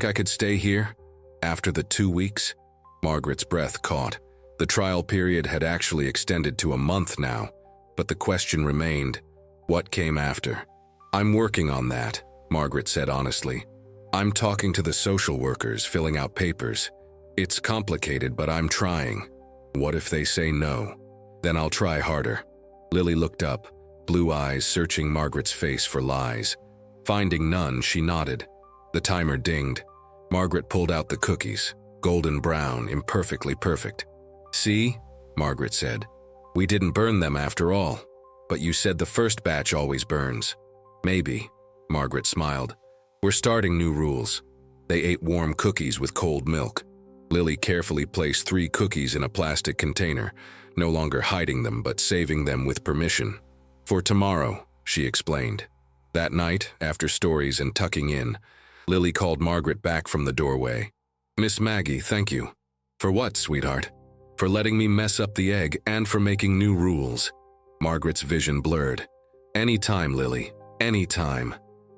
I could stay here? After the 2 weeks?" Margaret's breath caught. The trial period had actually extended to a month now, but the question remained, what came after? "I'm working on that," Margaret said honestly. "I'm talking to the social workers, filling out papers. It's complicated, but I'm trying. What if they say no? Then I'll try harder." Lily looked up, blue eyes searching Margaret's face for lies. Finding none, she nodded. The timer dinged. Margaret pulled out the cookies, golden brown, imperfectly perfect. "See?" Margaret said. "We didn't burn them after all. But you said the first batch always burns." "Maybe," Margaret smiled. "We're starting new rules." They ate warm cookies with cold milk. Lily carefully placed 3 cookies in a plastic container, no longer hiding them but saving them with permission. "For tomorrow," she explained. That night, after stories and tucking in, Lily called Margaret back from the doorway. "Miss Maggie, thank you." "For what, sweetheart?" "For letting me mess up the egg and for making new rules." Margaret's vision blurred. "Any time, Lily, any time."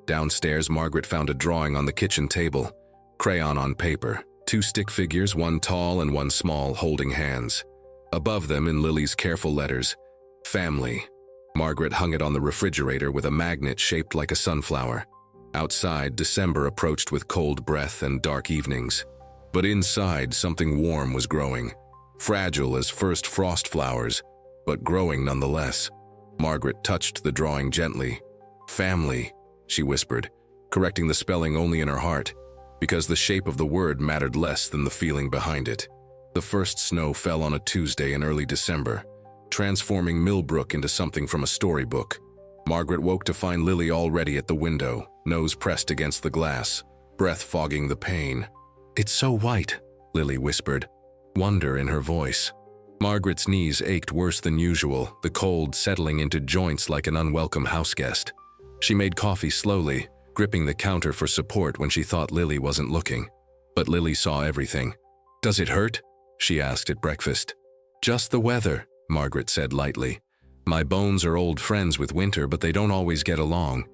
Downstairs, Margaret found a drawing on the kitchen table. Crayon on paper, 2 stick figures, one tall and one small, holding hands. Above them, in Lily's careful letters, "Family." Margaret hung it on the refrigerator with a magnet shaped like a sunflower. Outside, December approached with cold breath and dark evenings. But inside, something warm was growing. Fragile as first frost flowers, but growing nonetheless. Margaret touched the drawing gently. "Family," she whispered, correcting the spelling only in her heart, because the shape of the word mattered less than the feeling behind it. The first snow fell on a Tuesday in early December, transforming Millbrook into something from a storybook. Margaret woke to find Lily already at the window, nose pressed against the glass, breath fogging the pain. "It's so white," Lily whispered, wonder in her voice. Margaret's knees ached worse than usual, the cold settling into joints like an unwelcome houseguest. She made coffee slowly, gripping the counter for support when she thought Lily wasn't looking. But Lily saw everything. "Does it hurt?" she asked at breakfast. "Just the weather," Margaret said lightly. "My bones are old friends with winter, but they don't always get along."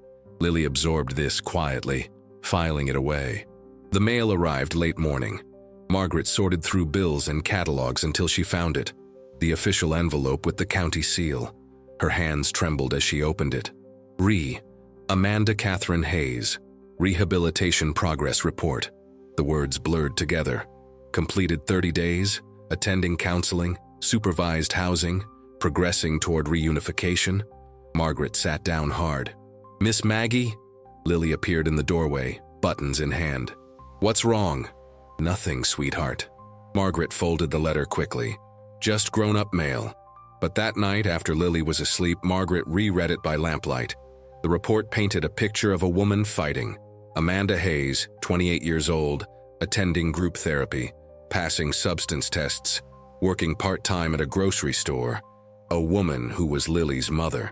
Lily absorbed this quietly, filing it away. The mail arrived late morning. Margaret sorted through bills and catalogs until she found it, the official envelope with the county seal. Her hands trembled as she opened it. Amanda Catherine Hayes, Rehabilitation Progress Report. The words blurred together. Completed 30 days, attending counseling, supervised housing, progressing toward reunification. Margaret sat down hard. "Miss Maggie?" Lily appeared in the doorway, buttons in hand. "What's wrong?" "Nothing, sweetheart." Margaret folded the letter quickly. "Just grown-up mail." But that night, after Lily was asleep, Margaret reread it by lamplight. The report painted a picture of a woman fighting. Amanda Hayes, 28 years old, attending group therapy, passing substance tests, working part-time at a grocery store. A woman who was Lily's mother.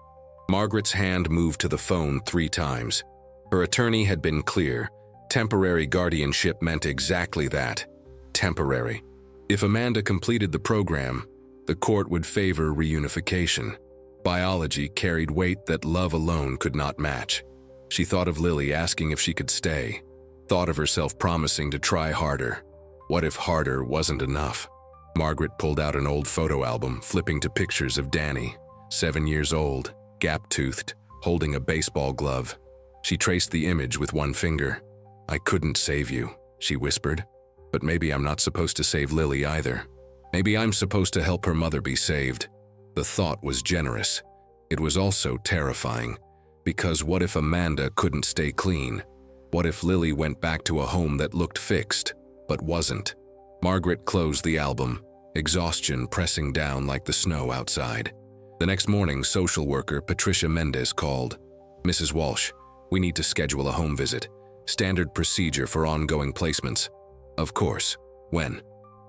Margaret's hand moved to the phone 3 times. Her attorney had been clear. Temporary guardianship meant exactly that. Temporary. If Amanda completed the program, the court would favor reunification. Biology carried weight that love alone could not match. She thought of Lily asking if she could stay. Thought of herself promising to try harder. What if harder wasn't enough? Margaret pulled out an old photo album, flipping to pictures of Danny, 7 years old, gap-toothed, holding a baseball glove. She traced the image with one finger. "I couldn't save you," she whispered. "But maybe I'm not supposed to save Lily either. Maybe I'm supposed to help her mother be saved." The thought was generous. It was also terrifying, because what if Amanda couldn't stay clean? What if Lily went back to a home that looked fixed, but wasn't? Margaret closed the album, exhaustion pressing down like the snow outside. The next morning, social worker Patricia Mendez called. "Mrs. Walsh, we need to schedule a home visit. Standard procedure for ongoing placements." "Of course. When?"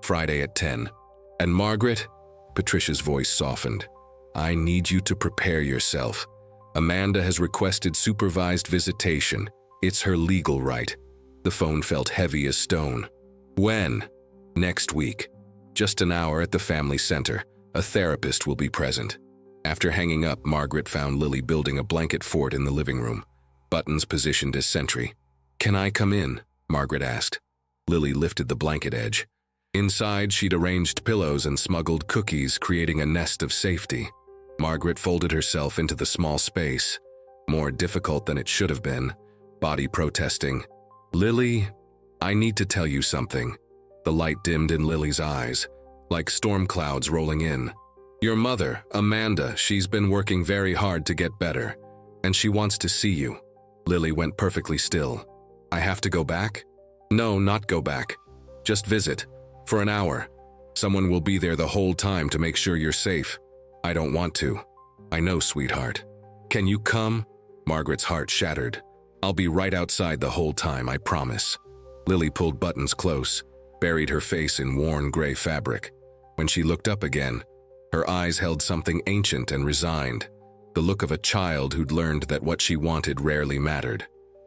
"Friday at 10. "And Margaret?" Patricia's voice softened. "I need you to prepare yourself. Amanda has requested supervised visitation. It's her legal right." The phone felt heavy as stone. "When?" "Next week. Just an hour at the family center. A therapist will be present." After hanging up, Margaret found Lily building a blanket fort in the living room, buttons positioned as sentry. "Can I come in?" Margaret asked. Lily lifted the blanket edge. Inside, she'd arranged pillows and smuggled cookies, creating a nest of safety. Margaret folded herself into the small space, more difficult than it should have been, body protesting. "Lily, I need to tell you something." The light dimmed in Lily's eyes, like storm clouds rolling in. "Your mother, Amanda, she's been working very hard to get better, and she wants to see you." Lily went perfectly still. "I have to go back?" "No, not go back. Just visit. For an hour. Someone will be there the whole time to make sure you're safe." "I don't want to." "I know, sweetheart." "Can you come?" Margaret's heart shattered. "I'll be right outside the whole time, I promise." Lily pulled buttons close. buried her face in worn gray fabric. When she looked up again, her eyes held something ancient and resigned, the look of a child who'd learned that what she wanted rarely mattered.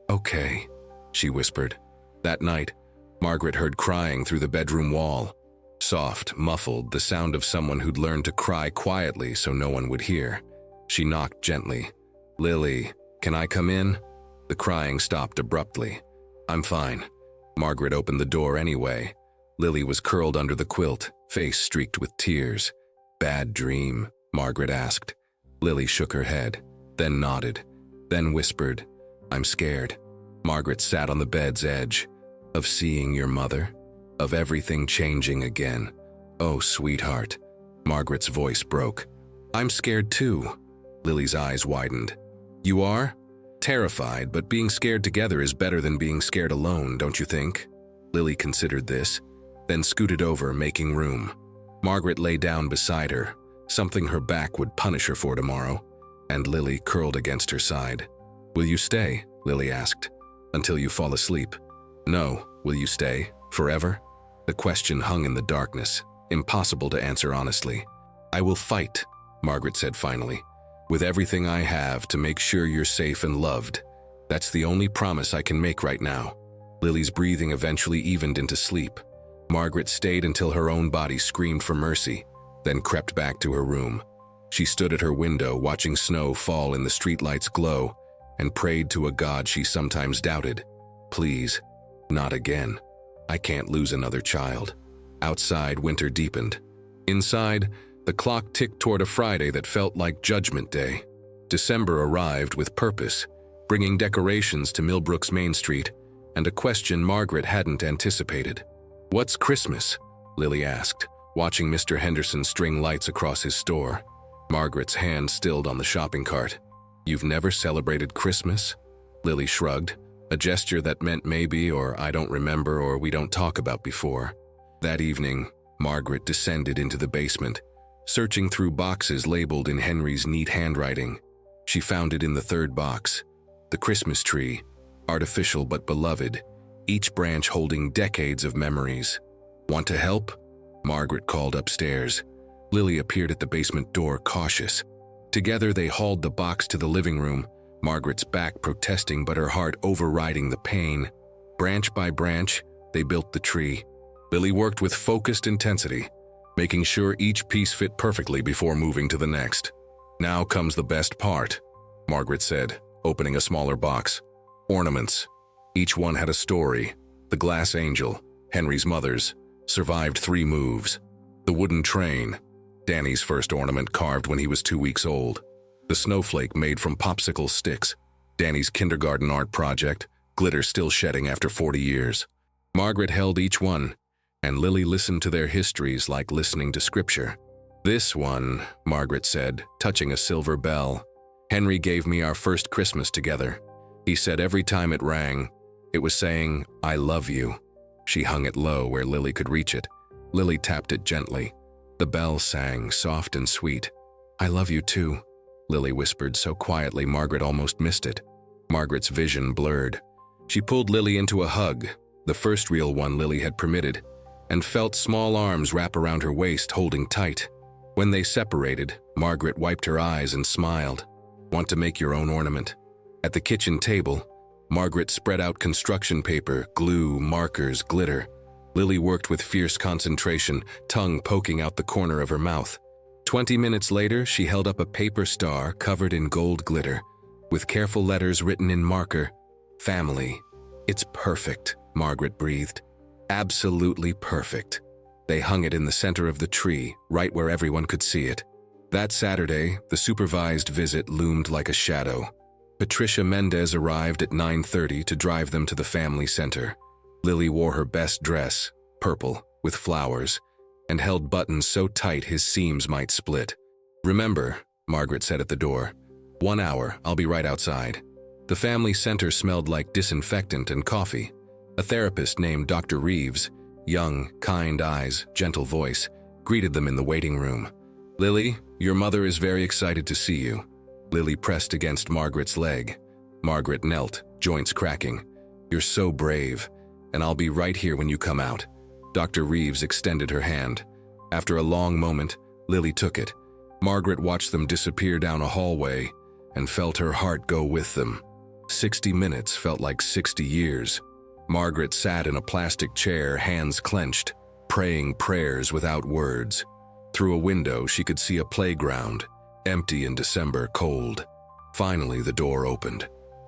"Okay," she whispered. That night, Margaret heard crying through the bedroom wall. Soft, muffled, the sound of someone who'd learned to cry quietly so no one would hear. She knocked gently. "Lily, can I come in?" The crying stopped abruptly. "I'm fine." Margaret opened the door anyway. Lily was curled under the quilt, face streaked with tears. "Bad dream?" Margaret asked. Lily shook her head, then nodded, then whispered, "I'm scared." Margaret sat on the bed's edge. "Of seeing your mother? Of everything changing again? Oh, sweetheart." Margaret's voice broke. "I'm scared too." Lily's eyes widened. "You are?" "Terrified, but being scared together is better than being scared alone, don't you think?" Lily considered this, then scooted over, making room. Margaret lay down beside her, something her back would punish her for tomorrow, and Lily curled against her side. "Will you stay?" Lily asked. "Until you fall asleep." "No. Will you stay? Forever?" The question hung in the darkness, impossible to answer honestly. "I will fight," Margaret said finally, "with everything I have to make sure you're safe and loved. That's the only promise I can make right now." Lily's breathing eventually evened into sleep. Margaret stayed until her own body screamed for mercy, then crept back to her room. She stood at her window, watching snow fall in the streetlight's glow, and prayed to a God she sometimes doubted. "Please, not again. I can't lose another child." Outside, winter deepened. Inside, the clock ticked toward a Friday that felt like Judgment Day. December arrived with purpose, bringing decorations to Millbrook's Main Street, and a question Margaret hadn't anticipated. "What's Christmas?" Lily asked, watching Mr. Henderson string lights across his store. Margaret's hand stilled on the shopping cart. "You've never celebrated Christmas?" Lily shrugged, a gesture that meant maybe, or I don't remember, or we don't talk about before. That evening, Margaret descended into the basement, searching through boxes labeled in Henry's neat handwriting. She found it in the third box. The Christmas tree, artificial but beloved, each branch holding decades of memories. "Want to help?" Margaret called upstairs. Lily appeared at the basement door, cautious. Together they hauled the box to the living room, Margaret's back protesting but her heart overriding the pain. Branch by branch, they built the tree. Lily worked with focused intensity, making sure each piece fit perfectly before moving to the next. "Now comes the best part," Margaret said, opening a smaller box. Ornaments. Each one had a story. The glass angel, Henry's mother's, survived 3 moves. The wooden train, Danny's first ornament carved when he was 2 weeks old. The snowflake made from popsicle sticks, Danny's kindergarten art project, glitter still shedding after 40 years. Margaret held each one, and Lily listened to their histories like listening to scripture. "This one," Margaret said, touching a silver bell. "Henry gave me our first Christmas together. He said every time it rang, it was saying, 'I love you.'" She hung it low where Lily could reach it. Lily tapped it gently. The bell sang, soft and sweet. "I love you too," Lily whispered so quietly Margaret almost missed it. Margaret's vision blurred. She pulled Lily into a hug, the first real one Lily had permitted, and felt small arms wrap around her waist, holding tight. When they separated, Margaret wiped her eyes and smiled. "Want to make your own ornament?" At the kitchen table, Margaret spread out construction paper, glue, markers, glitter. Lily worked with fierce concentration, tongue poking out the corner of her mouth. 20 minutes later, she held up a paper star covered in gold glitter, with careful letters written in marker, "Family." "It's perfect," Margaret breathed. "Absolutely perfect." They hung it in the center of the tree, right where everyone could see it. That Saturday, the supervised visit loomed like a shadow. Patricia Mendez arrived at 9:30 to drive them to the family center. Lily wore her best dress, purple, with flowers, and held buttons so tight his seams might split. "Remember," Margaret said at the door, "1 hour, I'll be right outside." The family center smelled like disinfectant and coffee. A therapist named Dr. Reeves, young, kind eyes, gentle voice, greeted them in the waiting room. "Lily, your mother is very excited to see you." Lily pressed against Margaret's leg. Margaret knelt, joints cracking. "You're so brave, and I'll be right here when you come out." Dr. Reeves extended her hand. After a long moment, Lily took it. Margaret watched them disappear down a hallway and felt her heart go with them. 60 minutes felt like 60 years. Margaret sat in a plastic chair, hands clenched, praying prayers without words. Through a window, she could see a playground, empty in December cold. Finally, the door opened.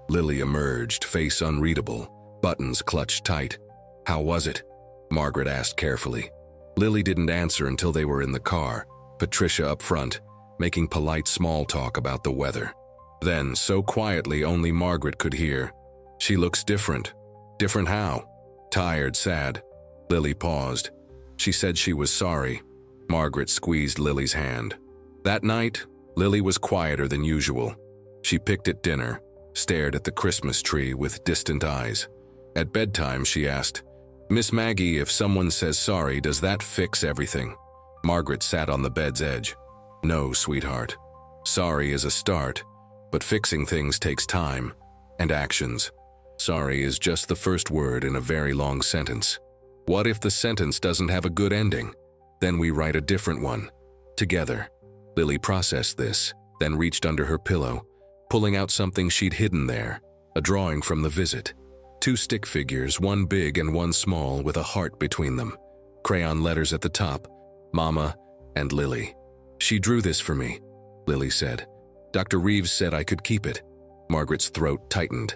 Lily emerged, face unreadable, buttons clutched tight. "How was it?" Margaret asked carefully. Lily didn't answer until they were in the car, Patricia up front, making polite small talk about the weather. Then, so quietly only Margaret could hear, "She looks different." "Different how?" "Tired, sad." Lily paused. She said she was sorry. Margaret squeezed Lily's hand. That night, Lily was quieter than usual. She picked at dinner, stared at the Christmas tree with distant eyes. At bedtime, she asked, "Miss Maggie, if someone says sorry, does that fix everything?" Margaret sat on the bed's edge. "No, sweetheart. Sorry is a start, but fixing things takes time and actions. Sorry is just the first word in a very long sentence. What if the sentence doesn't have a good ending? Then we write a different one. Together." Lily processed this, then reached under her pillow, pulling out something she'd hidden there, a drawing from the visit. 2 stick figures, one big and one small, with a heart between them. Crayon letters at the top, Mama and Lily. "She drew this for me," Lily said. "Dr. Reeves said I could keep it." Margaret's throat tightened.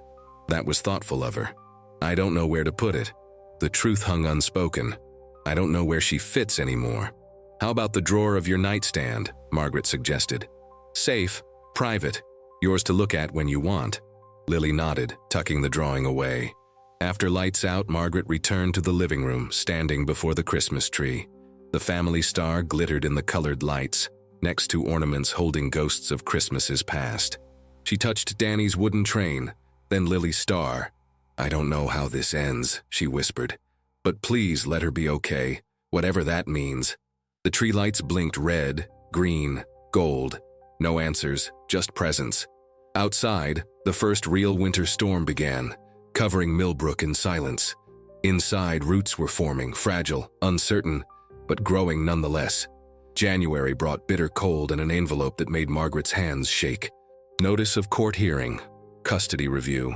That was thoughtful of her. "I don't know where to put it." The truth hung unspoken. "I don't know where she fits anymore." "How about the drawer of your nightstand?" Margaret suggested. "Safe, private, yours to look at when you want." Lily nodded, tucking the drawing away. After lights out, Margaret returned to the living room, standing before the Christmas tree. The family star glittered in the colored lights, next to ornaments holding ghosts of Christmases past. She touched Danny's wooden train, then Lily's star. "I don't know how this ends," she whispered. "But please let her be okay, whatever that means." The tree lights blinked red, green, gold. No answers, just presents. Outside, the first real winter storm began, covering Millbrook in silence. Inside, roots were forming, fragile, uncertain, but growing nonetheless. January brought bitter cold and an envelope that made Margaret's hands shake. Notice of court hearing, custody review.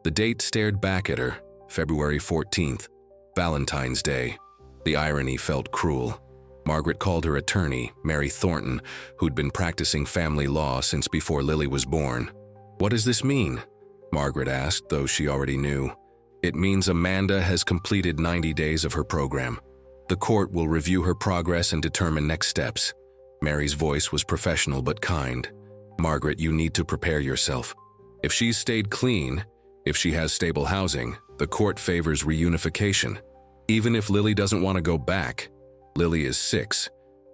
The date stared back at her, February 14th, Valentine's Day. The irony felt cruel. Margaret called her attorney, Mary Thornton, who'd been practicing family law since before Lily was born. "What does this mean?" Margaret asked, though she already knew. "It means Amanda has completed 90 days of her program. The court will review her progress and determine next steps." Mary's voice was professional but kind. "Margaret, you need to prepare yourself. If she's stayed clean, if she has stable housing, the court favors reunification. Even if Lily doesn't want to go back, Lily is 6.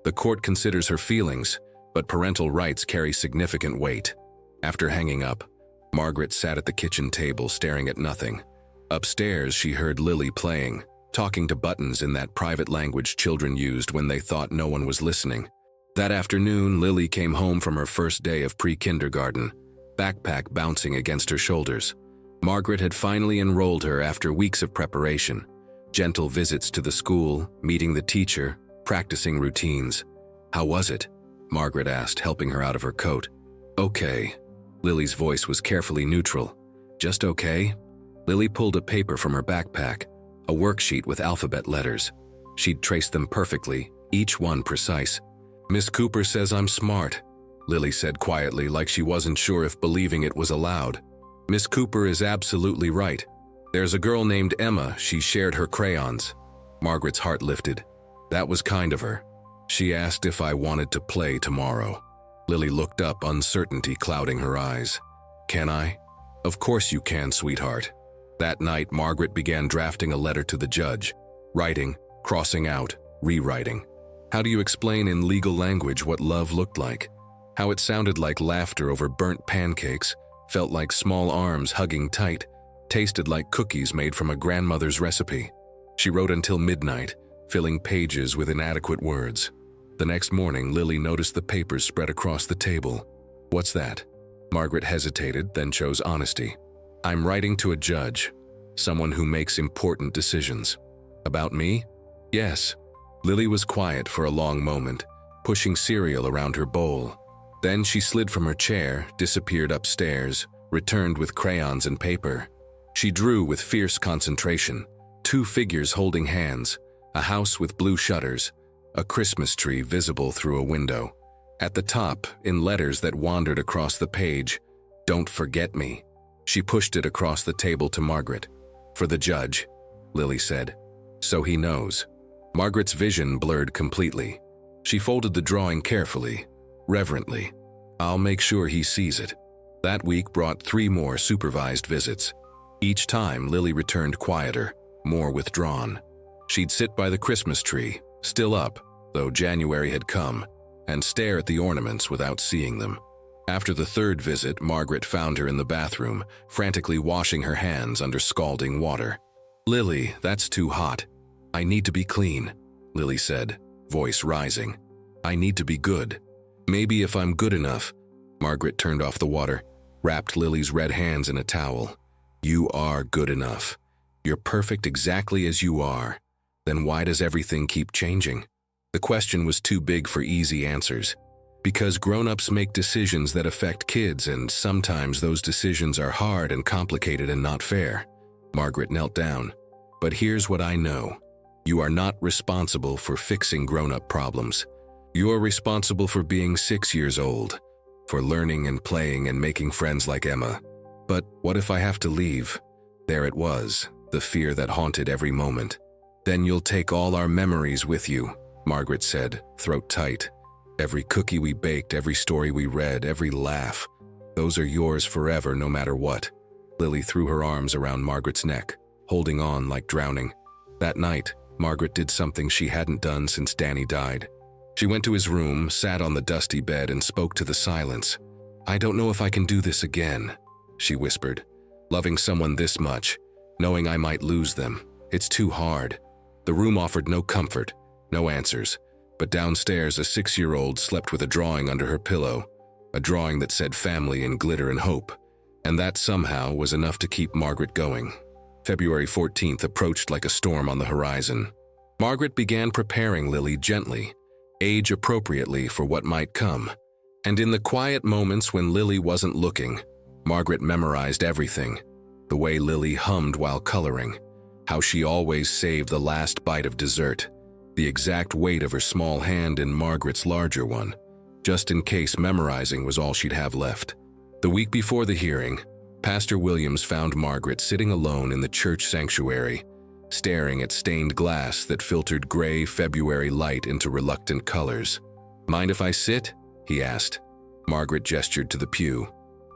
The court considers her feelings, but parental rights carry significant weight." After hanging up, Margaret sat at the kitchen table staring at nothing. Upstairs, she heard Lily playing, talking to buttons in that private language children used when they thought no one was listening. That afternoon, Lily came home from her first day of pre-kindergarten, backpack bouncing against her shoulders. Margaret had finally enrolled her after weeks of preparation. Gentle visits to the school, meeting the teacher, practicing routines. "How was it?" Margaret asked, helping her out of her coat. "Okay." Lily's voice was carefully neutral. "Just okay?" Lily pulled a paper from her backpack, a worksheet with alphabet letters. She'd traced them perfectly, each one precise. "Miss Cooper says I'm smart," Lily said quietly, like she wasn't sure if believing it was allowed. "Miss Cooper is absolutely right. There's a girl named Emma, she shared her crayons." Margaret's heart lifted. That was kind of her. She asked if I wanted to play tomorrow. Lily looked up, uncertainty clouding her eyes. "Can I?" "Of course you can, sweetheart." That night, Margaret began drafting a letter to the judge, writing, crossing out, rewriting. How do you explain in legal language what love looked like? How it sounded like laughter over burnt pancakes, felt like small arms hugging tight, tasted like cookies made from a grandmother's recipe. She wrote until midnight, filling pages with inadequate words. The next morning, Lily noticed the papers spread across the table. "What's that?" Margaret hesitated, then chose honesty. "I'm writing to a judge, someone who makes important decisions." "About me?" Yes. Lily was quiet for a long moment, pushing cereal around her bowl. Then she slid from her chair, disappeared upstairs, returned with crayons and paper. She drew with fierce concentration, 2 figures holding hands, a house with blue shutters, a Christmas tree visible through a window. At the top, in letters that wandered across the page, "Don't forget me." She pushed it across the table to Margaret. "For the judge," Lily said. "So he knows." Margaret's vision blurred completely. She folded the drawing carefully, reverently. "I'll make sure he sees it." That week brought 3 more supervised visits. Each time, Lily returned quieter, more withdrawn. She'd sit by the Christmas tree, still up, though January had come, and stare at the ornaments without seeing them. After the 3rd visit, Margaret found her in the bathroom, frantically washing her hands under scalding water. "Lily, that's too hot. I need to be clean," Lily said, voice rising. "I need to be good. Maybe if I'm good enough." Margaret turned off the water, wrapped Lily's red hands in a towel. "You are good enough. You're perfect exactly as you are. Then why does everything keep changing?" The question was too big for easy answers. Because grown-ups make decisions that affect kids, and sometimes those decisions are hard and complicated and not fair. Margaret knelt down. "But here's what I know. You are not responsible for fixing grown-up problems. You're responsible for being 6 years old, for learning and playing and making friends like Emma. But what if I have to leave?" There it was, the fear that haunted every moment. "Then you'll take all our memories with you," Margaret said, throat tight. "Every cookie we baked, every story we read, every laugh. Those are yours forever, no matter what." Lily threw her arms around Margaret's neck, holding on like drowning. That night, Margaret did something she hadn't done since Danny died. She went to his room, sat on the dusty bed, and spoke to the silence. "I don't know if I can do this again," she whispered. "Loving someone this much, knowing I might lose them, it's too hard." The room offered no comfort, no answers, but downstairs a 6-year-old slept with a drawing under her pillow, a drawing that said family in glitter and hope, and that somehow was enough to keep Margaret going. February 14th approached like a storm on the horizon. Margaret began preparing Lily gently, age-appropriately for what might come. And in the quiet moments when Lily wasn't looking, Margaret memorized everything. The way Lily hummed while coloring, how she always saved the last bite of dessert, the exact weight of her small hand in Margaret's larger one, just in case memorizing was all she'd have left. The week before the hearing, Pastor Williams found Margaret sitting alone in the church sanctuary, staring at stained glass that filtered gray February light into reluctant colors. "Mind if I sit?" he asked. Margaret gestured to the pew.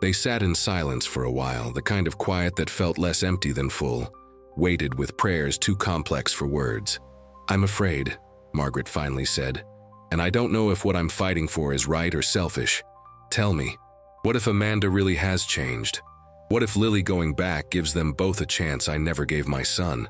They sat in silence for a while, the kind of quiet that felt less empty than full, weighted with prayers too complex for words. "I'm afraid," Margaret finally said, "and I don't know if what I'm fighting for is right or selfish. Tell me, what if Amanda really has changed? What if Lily going back gives them both a chance I never gave my son?"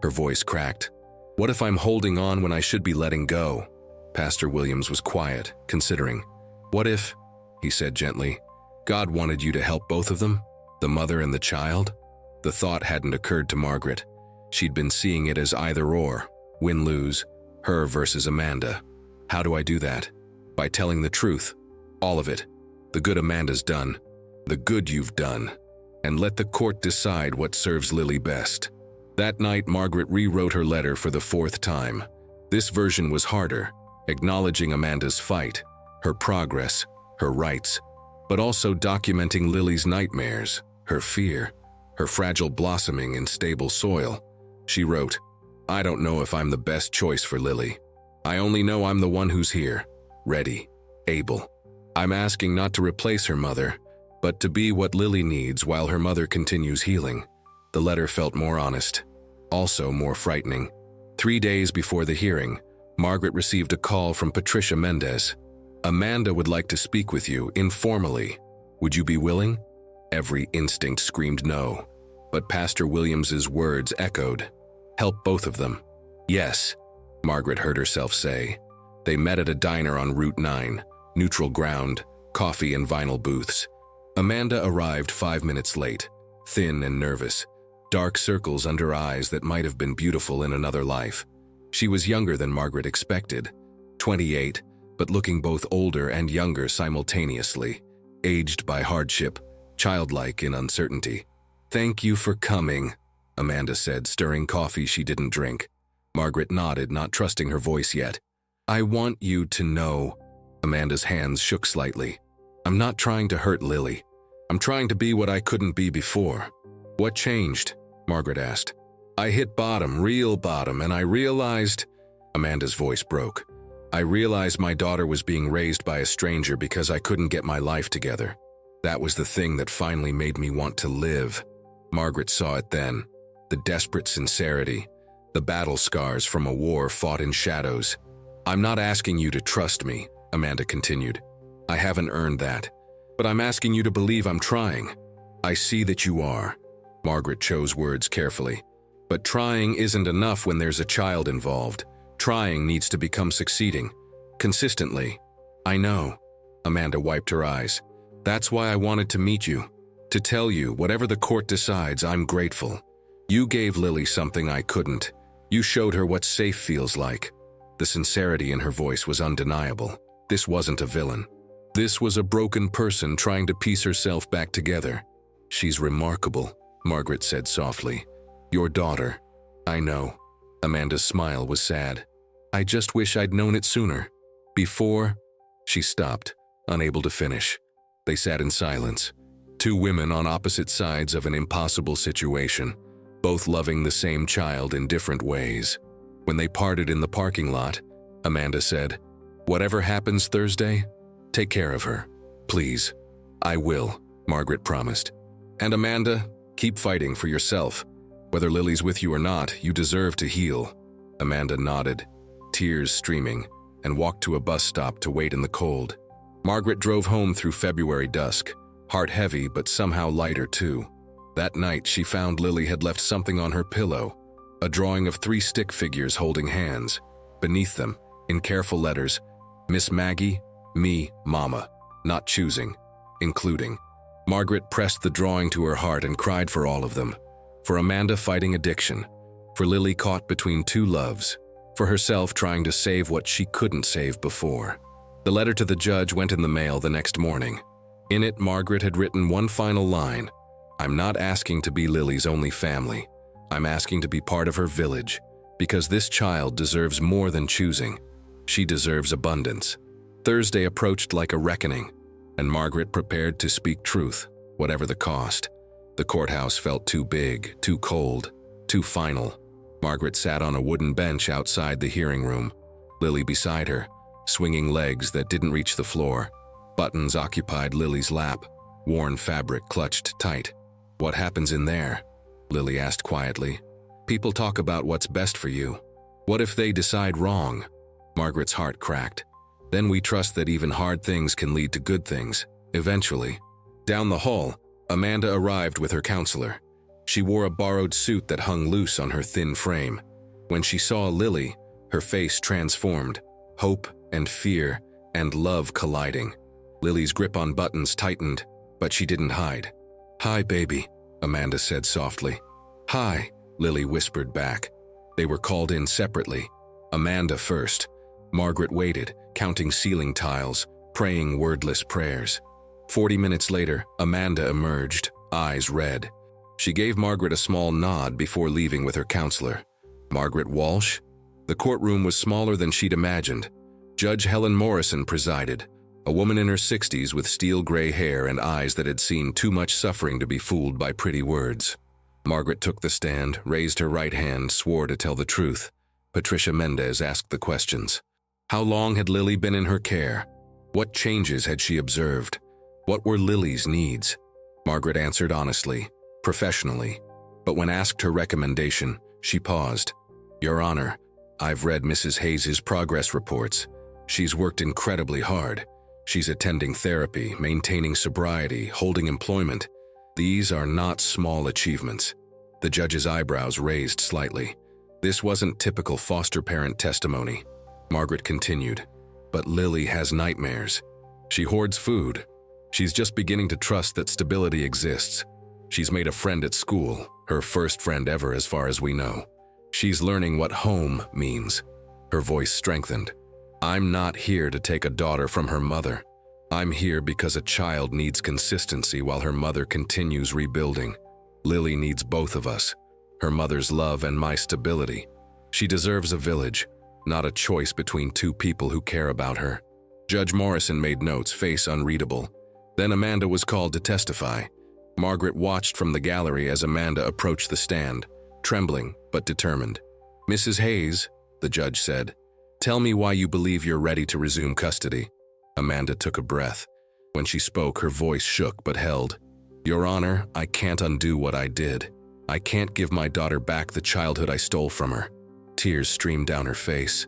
Her voice cracked. "What if I'm holding on when I should be letting go?" Pastor Williams was quiet, considering. "What if," he said gently, "God wanted you to help both of them? The mother and the child?" The thought hadn't occurred to Margaret. She'd been seeing it as either or, win-lose, her versus Amanda. "How do I do that?" "By telling the truth. All of it. The good Amanda's done. The good you've done. And let the court decide what serves Lily best." That night, Margaret rewrote her letter for the 4th time. This version was harder, acknowledging Amanda's fight, her progress, her rights, but also documenting Lily's nightmares, her fear, her fragile blossoming in stable soil. She wrote, "I don't know if I'm the best choice for Lily. I only know I'm the one who's here, ready, able. I'm asking not to replace her mother, but to be what Lily needs while her mother continues healing." The letter felt more honest, also more frightening. 3 days before the hearing, Margaret received a call from Patricia Mendez. "Amanda would like to speak with you, informally. Would you be willing?" Every instinct screamed no, but Pastor Williams's words echoed. "Help both of them." "Yes," Margaret heard herself say. They met at a diner on Route 9, neutral ground, coffee and vinyl booths. Amanda arrived 5 minutes late, thin and nervous, dark circles under eyes that might have been beautiful in another life. She was younger than Margaret expected, 28, but looking both older and younger simultaneously, aged by hardship, childlike in uncertainty. "Thank you for coming," Amanda said, stirring coffee she didn't drink. Margaret nodded, not trusting her voice yet. "I want you to know." Amanda's hands shook slightly. "I'm not trying to hurt Lily. I'm trying to be what I couldn't be before." "What changed?" Margaret asked. "I hit bottom, real bottom, and I realized—" Amanda's voice broke. "I realized my daughter was being raised by a stranger because I couldn't get my life together. That was the thing that finally made me want to live." Margaret saw it then. The desperate sincerity, the battle scars from a war fought in shadows. "I'm not asking you to trust me," Amanda continued. "I haven't earned that. But I'm asking you to believe I'm trying. I see that you are." Margaret chose words carefully. "But trying isn't enough when there's a child involved. Trying needs to become succeeding. Consistently." "I know." Amanda wiped her eyes. "That's why I wanted to meet you. To tell you, whatever the court decides, I'm grateful. You gave Lily something I couldn't. You showed her what safe feels like." The sincerity in her voice was undeniable. This wasn't a villain. This was a broken person trying to piece herself back together. "She's remarkable," Margaret said softly. "Your daughter." "I know." Amanda's smile was sad. "I just wish I'd known it sooner. Before—" She stopped, unable to finish. They sat in silence. Two women on opposite sides of an impossible situation, both loving the same child in different ways. When they parted in the parking lot, Amanda said, "Whatever happens Thursday, take care of her. Please." "I will," Margaret promised. "And Amanda, keep fighting for yourself. Whether Lily's with you or not, you deserve to heal." Amanda nodded, tears streaming, and walked to a bus stop to wait in the cold. Margaret drove home through February dusk, heart heavy but somehow lighter too. That night she found Lily had left something on her pillow, a drawing of 3 stick figures holding hands. Beneath them, in careful letters, "Miss Maggie, me, Mama, not choosing, including." Margaret pressed the drawing to her heart and cried for all of them. For Amanda fighting addiction, for Lily caught between two loves, for herself trying to save what she couldn't save before. The letter to the judge went in the mail the next morning. In it, Margaret had written one final line: "I'm not asking to be Lily's only family. I'm asking to be part of her village, because this child deserves more than choosing. She deserves abundance." Thursday approached like a reckoning, and Margaret prepared to speak truth, whatever the cost. The courthouse felt too big, too cold, too final. Margaret sat on a wooden bench outside the hearing room, Lily beside her, swinging legs that didn't reach the floor. Buttons occupied Lily's lap, worn fabric clutched tight. "What happens in there?" Lily asked quietly. "People talk about what's best for you. What if they decide wrong?" Margaret's heart cracked. "Then we trust that even hard things can lead to good things, eventually." Down the hall, Amanda arrived with her counselor. She wore a borrowed suit that hung loose on her thin frame. When she saw Lily, her face transformed, hope and fear and love colliding. Lily's grip on buttons tightened, but she didn't hide. "Hi, baby," Amanda said softly. "Hi," Lily whispered back. They were called in separately. Amanda first. Margaret waited, counting ceiling tiles, praying wordless prayers. 40 minutes later, Amanda emerged, eyes red. She gave Margaret a small nod before leaving with her counselor. Margaret Walsh? The courtroom was smaller than she'd imagined. Judge Helen Morrison presided, a woman in her 60s with steel gray hair and eyes that had seen too much suffering to be fooled by pretty words. Margaret took the stand, raised her right hand, swore to tell the truth. Patricia Mendez asked the questions. How long had Lily been in her care? What changes had she observed? What were Lily's needs? Margaret answered honestly, professionally, but when asked her recommendation, she paused. "Your Honor, I've read Mrs. Hayes's progress reports. She's worked incredibly hard. She's attending therapy, maintaining sobriety, holding employment. These are not small achievements." The judge's eyebrows raised slightly. This wasn't typical foster parent testimony. Margaret continued, "But Lily has nightmares. She hoards food. She's just beginning to trust that stability exists. She's made a friend at school, her first friend ever as far as we know. She's learning what home means. Her voice strengthened. I'm not here to take a daughter from her mother. I'm here because a child needs consistency while her mother continues rebuilding. Lily needs both of us, her mother's love and my stability. She deserves a village, not a choice between two people who care about her. Judge Morrison made notes, face unreadable. Then Amanda was called to testify. Margaret watched from the gallery as Amanda approached the stand, trembling but determined. Mrs. Hayes, the judge said, tell me why you believe you're ready to resume custody. Amanda took a breath. When she spoke, her voice shook but held. Your Honor, I can't undo what I did. I can't give my daughter back the childhood I stole from her. Tears streamed down her face.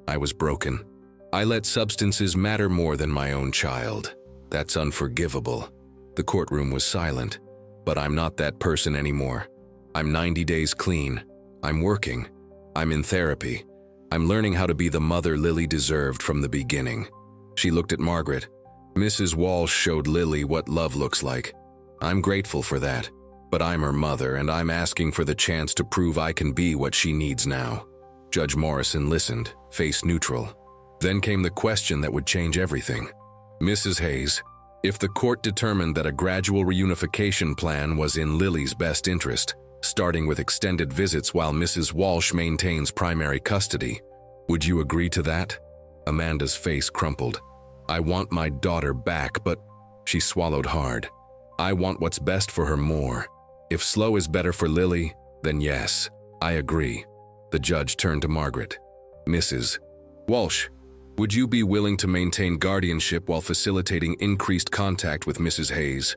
I was broken. I let substances matter more than my own child. That's unforgivable. The courtroom was silent. But I'm not that person anymore. I'm 90 days clean. I'm working. I'm in therapy. I'm learning how to be the mother Lily deserved from the beginning. She looked at Margaret. Mrs. Walsh showed Lily what love looks like. I'm grateful for that. But I'm her mother, and I'm asking for the chance to prove I can be what she needs now. Judge Morrison listened, face neutral. Then came the question that would change everything. Mrs. Hayes, if the court determined that a gradual reunification plan was in Lily's best interest, starting with extended visits while Mrs. Walsh maintains primary custody, would you agree to that? Amanda's face crumpled. I want my daughter back, but she swallowed hard. I want what's best for her more. If slow is better for Lily, then yes, I agree. The judge turned to Margaret. Mrs. Walsh, would you be willing to maintain guardianship while facilitating increased contact with Mrs. Hayes,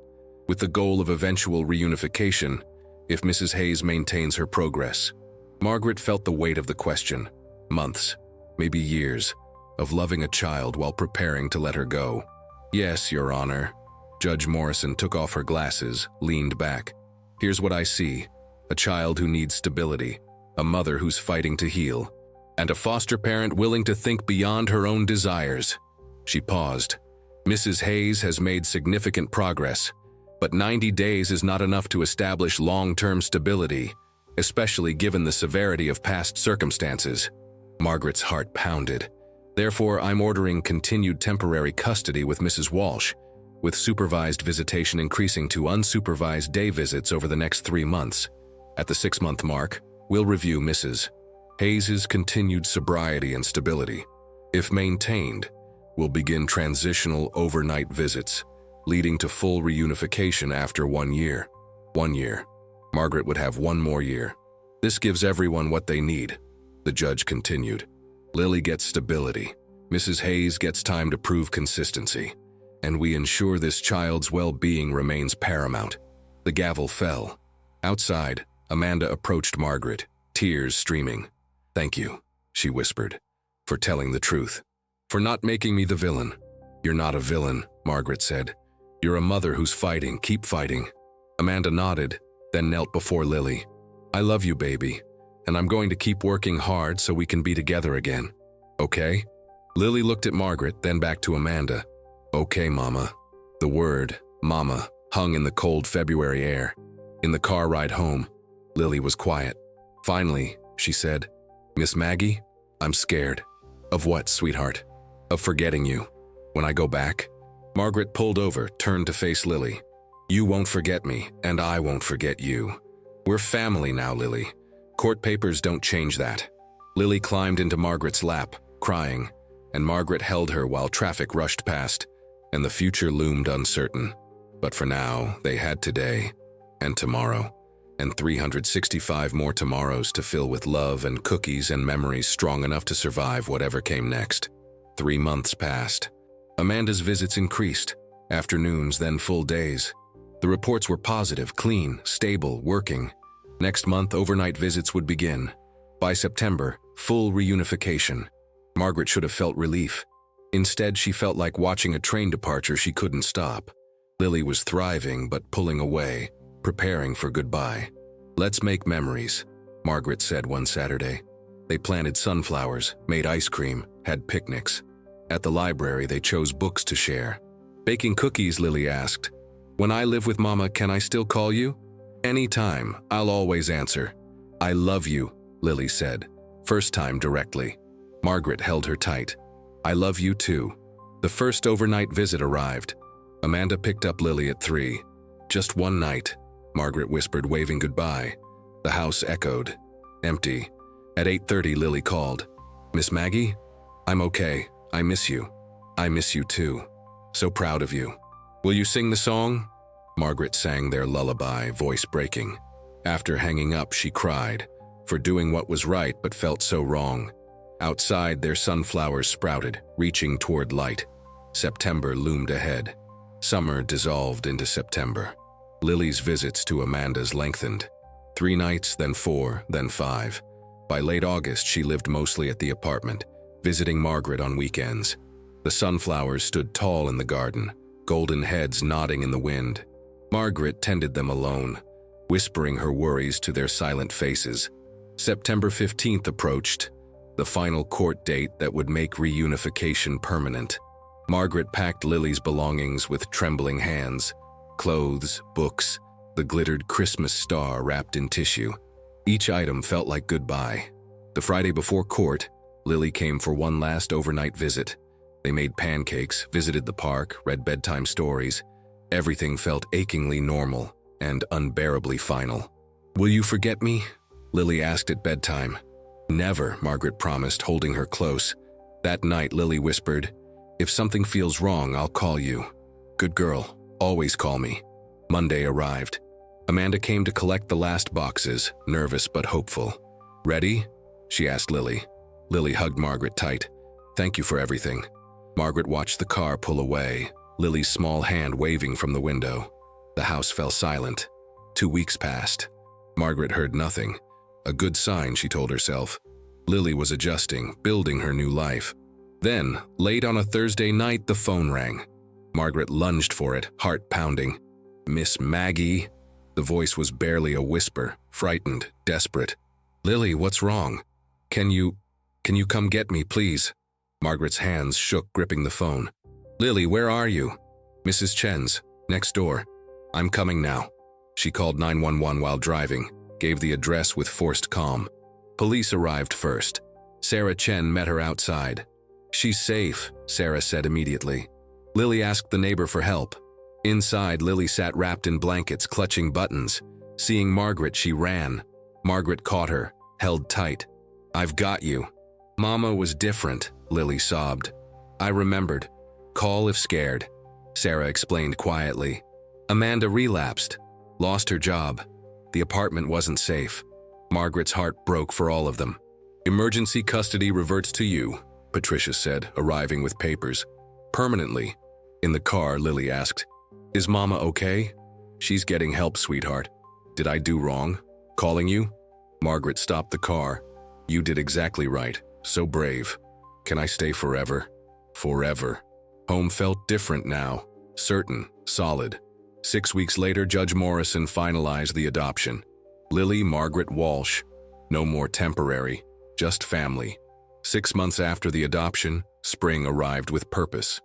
with the goal of eventual reunification, if Mrs. Hayes maintains her progress? Margaret felt the weight of the question. Months, maybe years, of loving a child while preparing to let her go. Yes, Your Honor. Judge Morrison took off her glasses, leaned back. Here's what I see. A child who needs stability, a mother who's fighting to heal, and a foster parent willing to think beyond her own desires. She paused. Mrs. Hayes has made significant progress, but 90 days is not enough to establish long-term stability, especially given the severity of past circumstances. Margaret's heart pounded. Therefore, I'm ordering continued temporary custody with Mrs. Walsh, with supervised visitation increasing to unsupervised day visits over the next 3 months. At the 6-month mark, we'll review Mrs. Hayes' continued sobriety and stability. If maintained, we'll begin transitional overnight visits, leading to full reunification after 1 year. 1 year. Margaret would have 1 more year. This gives everyone what they need. The judge continued. Lily gets stability. Mrs. Hayes gets time to prove consistency. And we ensure this child's well-being remains paramount. The gavel fell. Outside, Amanda approached Margaret, tears streaming. Thank you, she whispered, for telling the truth. For not making me the villain. You're not a villain, Margaret said. You're a mother who's fighting. Keep fighting. Amanda nodded, then knelt before Lily. I love you, baby, and I'm going to keep working hard so we can be together again. Okay? Lily looked at Margaret, then back to Amanda. Okay, Mama. The word, Mama, hung in the cold February air. In the car ride home, Lily was quiet. Finally, she said, Miss Maggie, I'm scared. Of what, sweetheart? Of forgetting you. When I go back? Margaret pulled over, turned to face Lily. You won't forget me, and I won't forget you. We're family now, Lily. Court papers don't change that. Lily climbed into Margaret's lap, crying, and Margaret held her while traffic rushed past, and the future loomed uncertain. But for now, they had today, and tomorrow, and 365 more tomorrows to fill with love and cookies and memories strong enough to survive whatever came next. 3 months passed. Amanda's visits increased, afternoons, then full days. The reports were positive, clean, stable, working. Next month, overnight visits would begin. By September, full reunification. Margaret should have felt relief. Instead, she felt like watching a train departure she couldn't stop. Lily was thriving but pulling away, preparing for goodbye. Let's make memories, Margaret said one Saturday. They planted sunflowers, made ice cream, had picnics. At the library, they chose books to share. Baking cookies, Lily asked. When I live with Mama, can I still call you? Anytime, I'll always answer. I love you, Lily said, first time directly. Margaret held her tight. I love you too. The first overnight visit arrived. Amanda picked up Lily at 3. Just one night, Margaret whispered, waving goodbye. The house echoed. Empty. At 8:30, Lily called. Miss Maggie? I'm okay. I miss you. I miss you too. So proud of you. Will you sing the song? Margaret sang their lullaby, voice breaking. After hanging up, she cried, for doing what was right but felt so wrong. Outside, their sunflowers sprouted, reaching toward light. September loomed ahead. Summer dissolved into September. Lily's visits to Amanda's lengthened. 3 nights, then 4, then 5. By late August, she lived mostly at the apartment, visiting Margaret on weekends. The sunflowers stood tall in the garden, golden heads nodding in the wind. Margaret tended them alone, whispering her worries to their silent faces. September 15th approached, the final court date that would make reunification permanent. Margaret packed Lily's belongings with trembling hands. Clothes, books, the glittered Christmas star wrapped in tissue. Each item felt like goodbye. The Friday before court, Lily came for one last overnight visit. They made pancakes, visited the park, read bedtime stories. Everything felt achingly normal and unbearably final. Will you forget me? Lily asked at bedtime. Never, Margaret promised, holding her close. That night, Lily whispered, if something feels wrong, I'll call you. Good girl, always call me. Monday arrived. Amanda came to collect the last boxes, nervous but hopeful. Ready? She asked Lily. Lily hugged Margaret tight. Thank you for everything. Margaret watched the car pull away, Lily's small hand waving from the window. The house fell silent. 2 weeks passed. Margaret heard nothing. A good sign, she told herself. Lily was adjusting, building her new life. Then, late on a Thursday night, the phone rang. Margaret lunged for it, heart pounding. Miss Maggie? The voice was barely a whisper, frightened, desperate. Lily, what's wrong? Can you come get me, please? Margaret's hands shook, gripping the phone. Lily, where are you? Mrs. Chen's, next door. I'm coming now. She called 911 while driving, gave the address with forced calm. Police arrived first. Sarah Chen met her outside. She's safe, Sarah said immediately. Lily asked the neighbor for help. Inside, Lily sat wrapped in blankets, clutching buttons. Seeing Margaret, she ran. Margaret caught her, held tight. I've got you. Mama was different, Lily sobbed. I remembered. Call if scared, Sarah explained quietly. Amanda relapsed, lost her job. The apartment wasn't safe. Margaret's heart broke for all of them. Emergency custody reverts to you, Patricia said, arriving with papers. Permanently. In the car, Lily asked, Is Mama okay? She's getting help, sweetheart. Did I do wrong? Calling you? Margaret stopped the car. You did exactly right. So brave. Can I stay forever? Forever. Home felt different now. Certain. Solid. 6 weeks later, Judge Morrison finalized the adoption. Lily Margaret Walsh. No more temporary. Just family. 6 months after the adoption, spring arrived with purpose.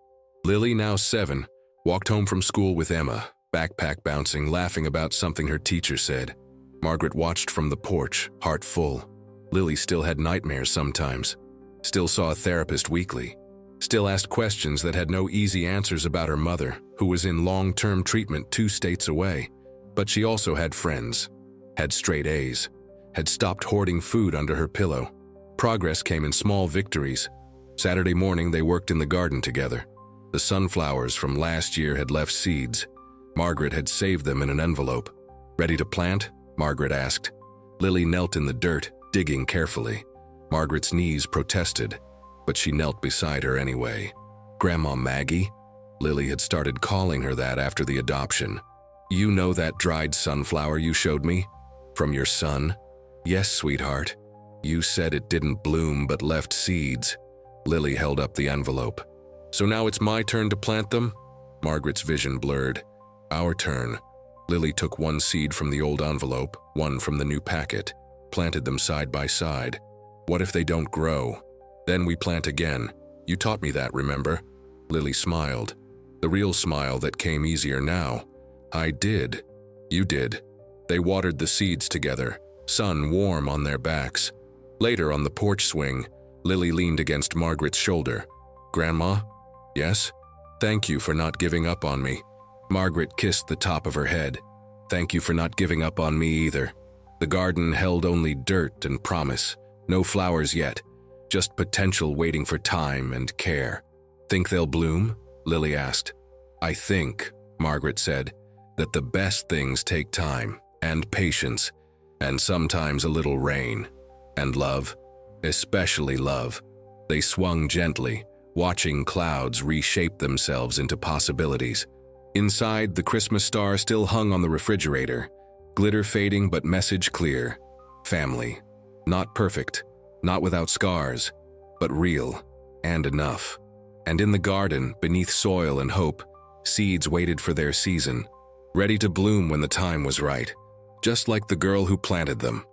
Lily, now 7, walked home from school with Emma, backpack bouncing, laughing about something her teacher said. Margaret watched from the porch, heart full. Lily still had nightmares sometimes. Still saw a therapist weekly. Still asked questions that had no easy answers about her mother, who was in long-term treatment 2 states away. But she also had friends. Had straight A's. Had stopped hoarding food under her pillow. Progress came in small victories. Saturday morning, they worked in the garden together. The sunflowers from last year had left seeds. Margaret had saved them in an envelope. Ready to plant? Margaret asked. Lily knelt in the dirt, digging carefully. Margaret's knees protested, but she knelt beside her anyway. Grandma Maggie? Lily had started calling her that after the adoption. You know that dried sunflower you showed me? From your son? Yes, sweetheart. You said it didn't bloom but left seeds. Lily held up the envelope. So now it's my turn to plant them? Margaret's vision blurred. Our turn. Lily took 1 seed from the old envelope, 1 from the new packet, planted them side by side. What if they don't grow? Then we plant again. You taught me that, remember? Lily smiled. The real smile that came easier now. I did. You did. They watered the seeds together, sun warm on their backs. Later, on the porch swing, Lily leaned against Margaret's shoulder. "Grandma?" "Yes?" "Thank you for not giving up on me." Margaret kissed the top of her head. "Thank you for not giving up on me either." The garden held only dirt and promise. No flowers yet, just potential waiting for time and care. "Think they'll bloom?" Lily asked. "I think," Margaret said, "that the best things take time and patience, and sometimes a little rain. And love, especially love." They swung gently, watching clouds reshape themselves into possibilities. Inside, the Christmas star still hung on the refrigerator, glitter fading but message clear. Family. Not perfect, not without scars, but real and enough. And in the garden, beneath soil and hope, seeds waited for their season, ready to bloom when the time was right, just like the girl who planted them.